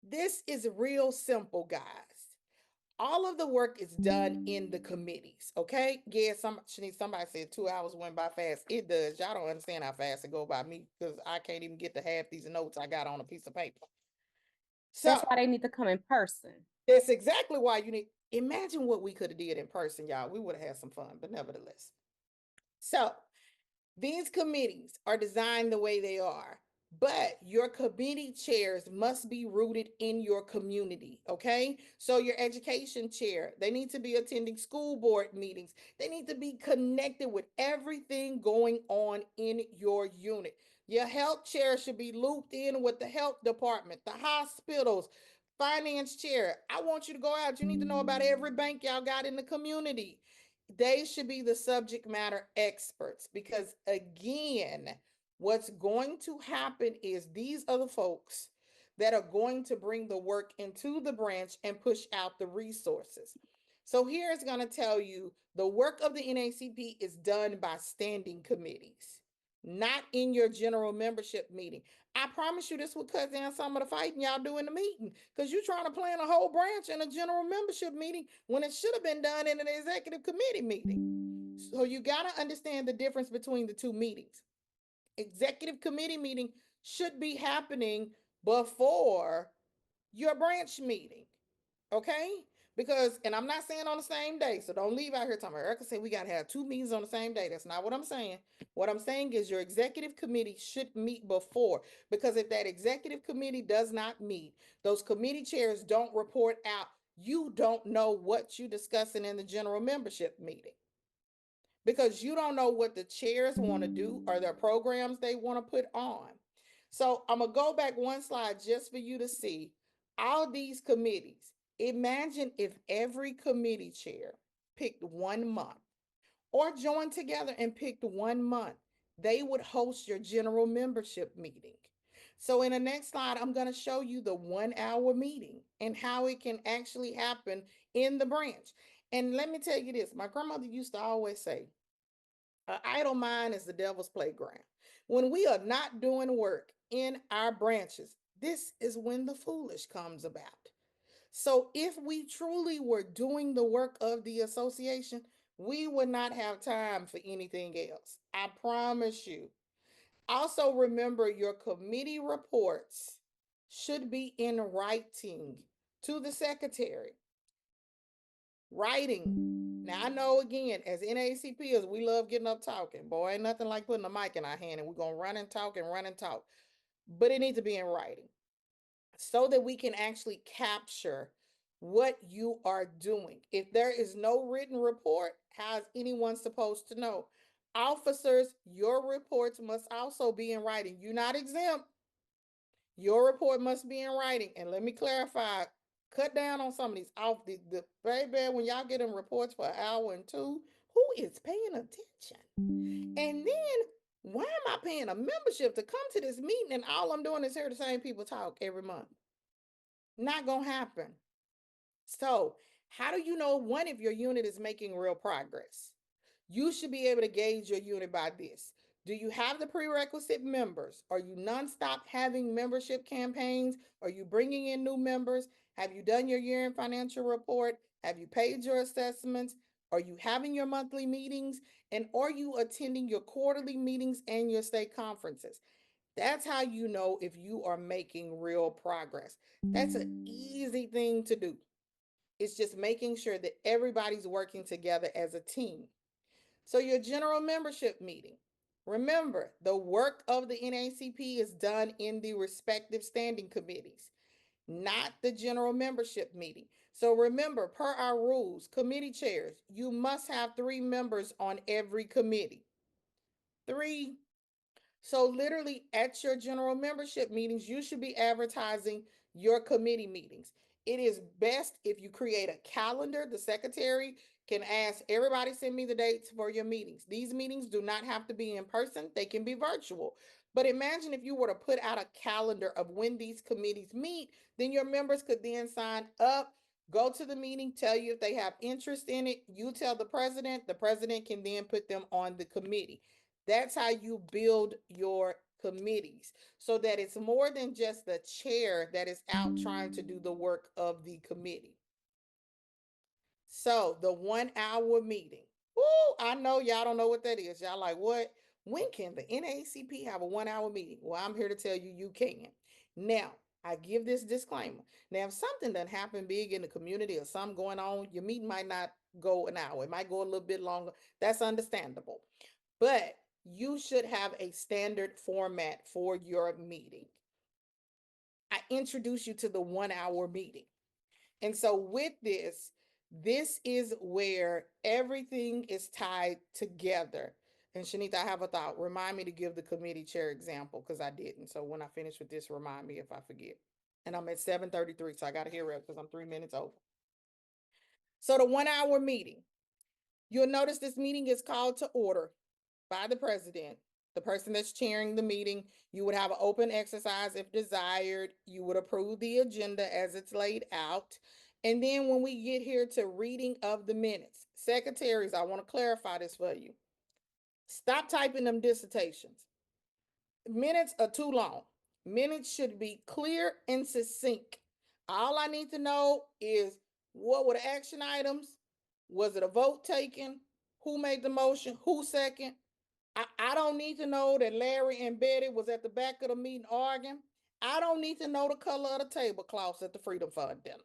This is real simple, guys. All of the work is done in the committees, okay? Yeah, somebody said 2 hours went by fast. It does. Y'all don't understand how fast it go by me because I can't even get to half these notes I got on a piece of paper. That's So why they need to come in person. that's exactly why you need. Imagine what we could have did in person, y'all. We would have had some fun, but nevertheless. So these committees are designed the way they are, but your committee chairs must be rooted in your community, okay? So your education chair, they need to be attending school board meetings. They need to be connected with everything going on in your unit. Your health chair should be looped in with the health department, the hospitals, finance chair. I want you to go out. You need to know about every bank y'all got in the community. They should be the subject matter experts because, again, what's going to happen is these are the folks that are going to bring the work into the branch and push out the resources. So here's going to tell you the work of the NAACP is done by standing committees, not in your general membership meeting. I promise you this will cut down some of the fighting y'all do in the meeting because you're trying to plan a whole branch in a general membership meeting when it should have been done in an executive committee meeting. So you got to understand the difference between the two meetings. Executive committee meeting should be happening before your branch meeting. Okay? Because, and I'm not saying on the same day, so don't leave out here talking about Erica said we got to have two meetings on the same day. That's not what I'm saying. What I'm saying is your executive committee should meet before, because if that executive committee does not meet, those committee chairs don't report out. You don't know what you're discussing in the general membership meeting because you don't know what the chairs want to do or their programs they want to put on. So I'm going to go back one slide just for you to see all these committees. Imagine if every committee chair picked 1 month or joined together and picked 1 month. They would host your general membership meeting. So in the next slide, I'm going to show you the 1 hour meeting and how it can actually happen in the branch. And let me tell you this, my grandmother used to always say, an idle mind is the devil's playground. When we are not doing work in our branches, this is when the foolish comes about. So if we truly were doing the work of the association, we would not have time for anything else. I promise you. Also, remember your committee reports should be in writing to the secretary. Writing. Now I know again, as NAACPers, we love getting up talking. Boy, ain't nothing like putting a mic in our hand and we're gonna run and talk and run and talk. But it needs to be in writing so that we can actually capture what you are doing. If there is no written report, how is anyone supposed to know? Officers, your reports must also be in writing. You're not exempt. Your report must be in writing. And let me clarify, cut down on some of these off the baby when y'all getting reports for an hour and two. Who is paying attention? And then why am I paying a membership to come to this meeting and all I'm doing is hear the same people talk every month? Not gonna happen. So, how do you know one if your unit is making real progress? You should be able to gauge your unit by this. Do you have the prerequisite members? Are you nonstop having membership campaigns? Are you bringing in new members? Have you done your year end financial report? Have you paid your assessments? Are you having your monthly meetings? And are you attending your quarterly meetings and your state conferences? That's how you know if you are making real progress. That's an easy thing to do. It's just making sure that everybody's working together as a team. So, your general membership meeting. Remember, the work of the NAACP is done in the respective standing committees, not the general membership meeting. So, remember, per our rules, committee chairs, you must have 3 members on every committee. 3. So, literally, at your general membership meetings, you should be advertising your committee meetings. It is best if you create a calendar. The secretary can ask everybody, send me the dates for your meetings. These meetings do not have to be in person, they can be virtual. But imagine if you were to put out a calendar of when these committees meet, then your members could then sign up, go to the meeting, tell you if they have interest in it. You tell the president can then put them on the committee. That's how you build your committees so that it's more than just the chair that is out trying to do the work of the committee. So the 1 hour meeting. Woo, I know y'all don't know what that is. Y'all like, what? When can the NAACP have a 1 hour meeting? Well, I'm here to tell you, you can. Now, I give this disclaimer. Now, if something done happened big in the community or something going on, your meeting might not go an hour. It might go a little bit longer. That's understandable. But you should have a standard format for your meeting. I introduce you to the 1 hour meeting. And so with this, this is where everything is tied together. And Shanita, I have a thought. Remind me to give the committee chair example because I didn't. So when I finish with this, remind me if I forget. And I'm at 7:33, so I got to hear it because I'm 3 minutes over. So the 1 hour meeting, you'll notice this meeting is called to order by the president, the person that's chairing the meeting. You would have an open exercise if desired. You would approve the agenda as it's laid out. And then when we get here to reading of the minutes, secretaries, I want to clarify this for you. Stop typing them dissertations. Minutes are too long. Minutes should be clear and succinct. All I need to know is what were the action items? Was it a vote taken? Who made the motion? Who second? I don't need to know that Larry and Betty was at the back of the meeting arguing. I don't need to know the color of the tablecloths at the Freedom Fund dinner.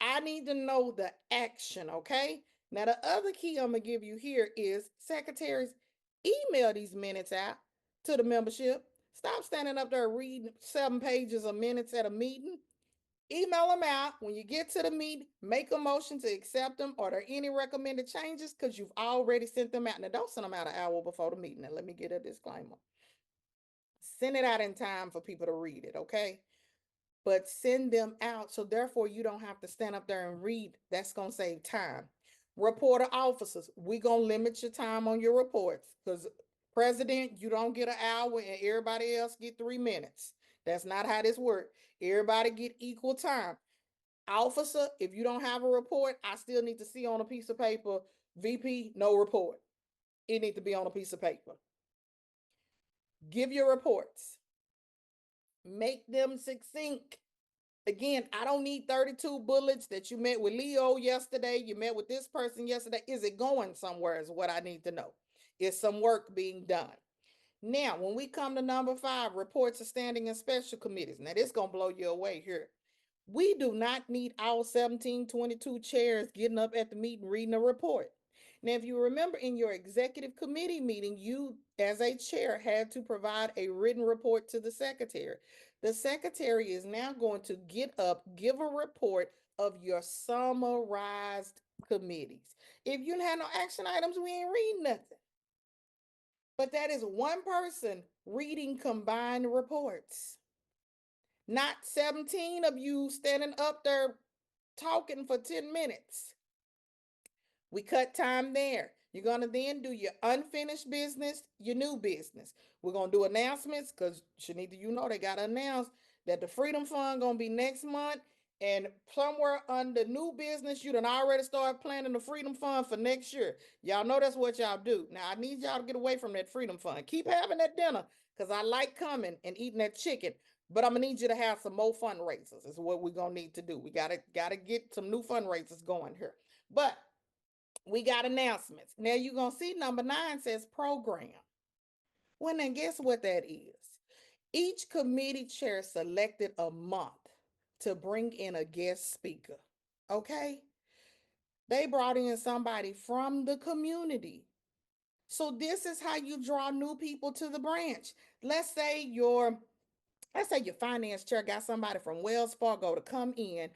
I need to know the action, okay? Now, the other key I'm going to give you here is secretaries, email these minutes out to the membership. Stop standing up there reading 7 pages of minutes at a meeting. Email them out. When you get to the meeting, make a motion to accept them. Are there any recommended changes? Because you've already sent them out. Now, don't send them out an hour before the meeting. Now, let me get a disclaimer. Send it out in time for people to read it, okay? But send them out. So therefore, you don't have to stand up there and read. That's going to save time. Reporter officers, we're going to limit your time on your reports because president, you don't get an hour and everybody else get 3 minutes. That's not how this works. Everybody get equal time. Officer, if you don't have a report, I still need to see on a piece of paper, VP, no report. It needs to be on a piece of paper. Give your reports. Make them succinct. Again, I don't need 32 bullets that you met with Leo yesterday. You met with this person yesterday. Is it going somewhere? Is what I need to know. Is some work being done? Now, when we come to number 5, reports of standing and special committees. Now, this is going to blow you away here. We do not need our 1722 chairs getting up at the meeting reading a report. Now, if you remember in your executive committee meeting, you, as a chair, had to provide a written report to the secretary. The secretary is now going to get up, give a report of your summarized committees. If you had no action items, we ain't reading nothing. But that is one person reading combined reports, not 17 of you standing up there talking for 10 minutes. We cut time there. You're going to then do your unfinished business, your new business. We're going to do announcements because, Shanita, you know they got to announce that the Freedom Fund going to be next month. And somewhere under new business, you done already started planning the Freedom Fund for next year. Y'all know that's what y'all do. Now, I need y'all to get away from that Freedom Fund. Keep having that dinner because I like coming and eating that chicken. But I'm gonna need you to have some more fundraisers. Is what we're gonna need to do. We gotta get some new fundraisers going here. But we got announcements. Now you're gonna see number 9 says program. Well, then guess what that is? Each committee chair selected a month to bring in a guest speaker. Okay? They brought in somebody from the community. So this is how you draw new people to the branch. Let's say your let's say your finance chair got somebody from Wells Fargo to come in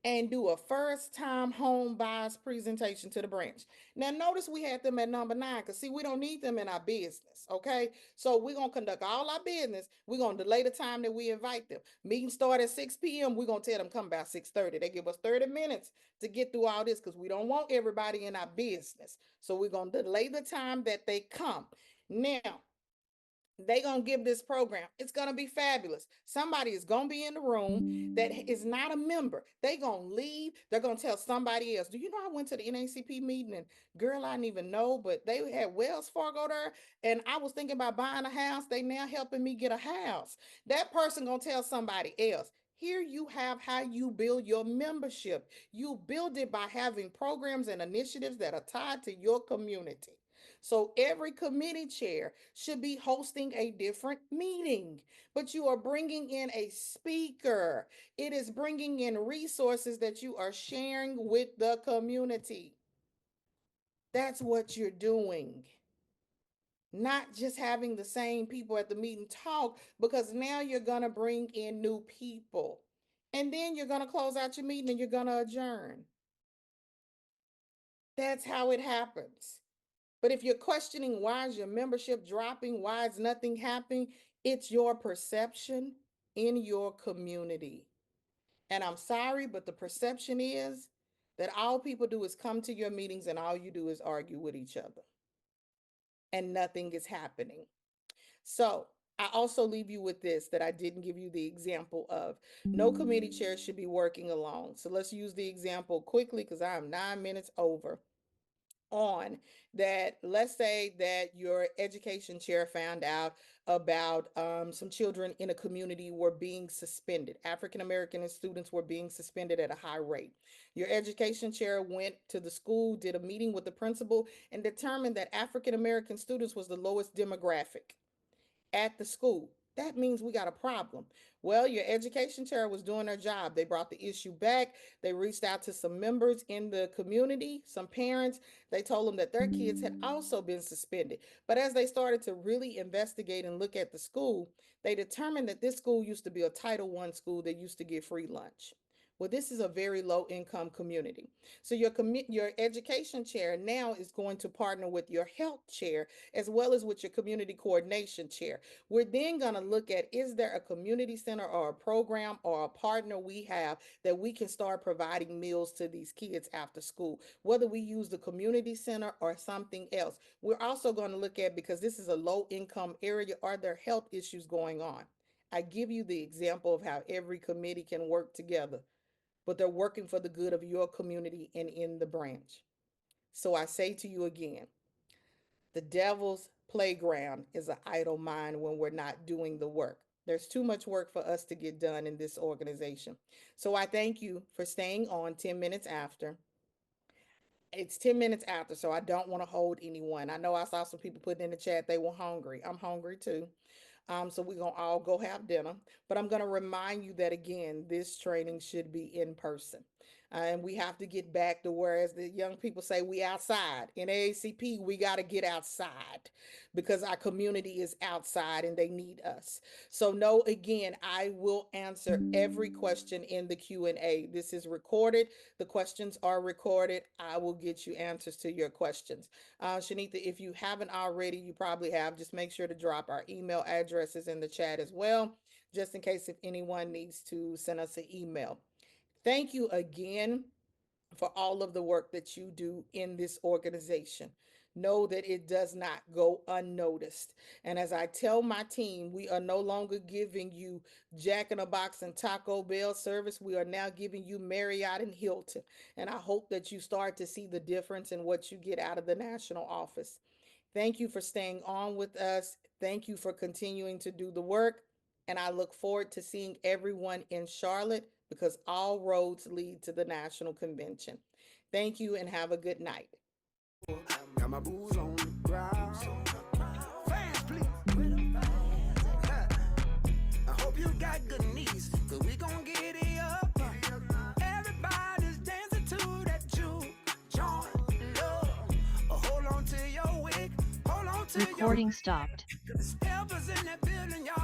and do a first time home buyers presentation to the branch. Now, notice we had them at number 9 because, see, we don't need them in our business. Okay. So, we're going to conduct all our business. We're going to delay the time that we invite them. Meeting start at 6 p.m. We're going to tell them come about 6:30. They give us 30 minutes to get through all this because we don't want everybody in our business. So, we're going to delay the time that they come. Now, they gonna give this program. It's gonna be fabulous. Somebody is gonna be in the room that is not a member. They gonna leave. They're gonna tell somebody else. Do you know I went to the NAACP meeting and girl, I didn't even know, but they had Wells Fargo there, and I was thinking about buying a house. They now helping me get a house. That person gonna tell somebody else. Here you have how you build your membership. You build it by having programs and initiatives that are tied to your community. So every committee chair should be hosting a different meeting, but you are bringing in a speaker. It is bringing in resources that you are sharing with the community. That's what you're doing. Not just having the same people at the meeting talk, because now you're going to bring in new people. And then you're going to close out your meeting and you're going to adjourn. That's how it happens. But if you're questioning why is your membership dropping, why is nothing happening, it's your perception in your community. And I'm sorry, but the perception is that all people do is come to your meetings and all you do is argue with each other and nothing is happening. So I also leave you with this that I didn't give you the example of. No committee chair should be working alone. So let's use the example quickly because I am 9 minutes over. on that, let's say that your education chair found out about some children in a community were being suspended. African American students were being suspended at a high rate. Your education chair went to the school, did a meeting with the principal, and determined that African American students was the lowest demographic at the school. That means we got a problem. Well, your education chair was doing their job. They brought the issue back. They reached out to some members in the community, some parents. They told them that their kids had also been suspended. But as they started to really investigate and look at the school, they determined that this school used to be a Title I school that used to get free lunch. Well, this is a very low income community. So your education chair now is going to partner with your health chair as well as with your community coordination chair. We're then going to look at, is there a community center or a program or a partner we have that we can start providing meals to these kids after school, whether we use the community center or something else. We're also going to look at, because this is a low income area, are there health issues going on? I give you the example of how every committee can work together, but they're working for the good of your community and in the branch. So I say to you again, the devil's playground is an idle mind when we're not doing the work. There's too much work for us to get done in this organization. So I thank you for staying on 10 minutes after. It's 10 minutes after, so I don't want to hold anyone. I know I saw some people putting in the chat they were hungry. I'm hungry too. So we're gonna all go have dinner. But I'm gonna remind you that again, this training should be in person. And we have to get back to where, as the young people say, we outside. In AACP, we got to get outside because our community is outside and they need us. So no, again, I will answer every question in the Q&A. This is recorded. The questions are recorded. I will get you answers to your questions. Shanita, if you haven't already, you probably have. Just make sure to drop our email addresses in the chat as well, just in case if anyone needs to send us an email. Thank you again for all of the work that you do in this organization. Know that it does not go unnoticed. And as I tell my team, we are no longer giving you Jack in a Box and Taco Bell service. We are now giving you Marriott and Hilton. And I hope that you start to see the difference in what you get out of the national office. Thank you for staying on with us. Thank you for continuing to do the work. And I look forward to seeing everyone in Charlotte, because all roads lead to the national convention. Thank you and have a good night. Got my boots on the ground. Fast, please. I hope you got good knees, cause we gon' get it up. Everybody's dancing to that juke joint. Love. Hold on to your wig. Hold on to Recording stopped. Help us in that building, y'all.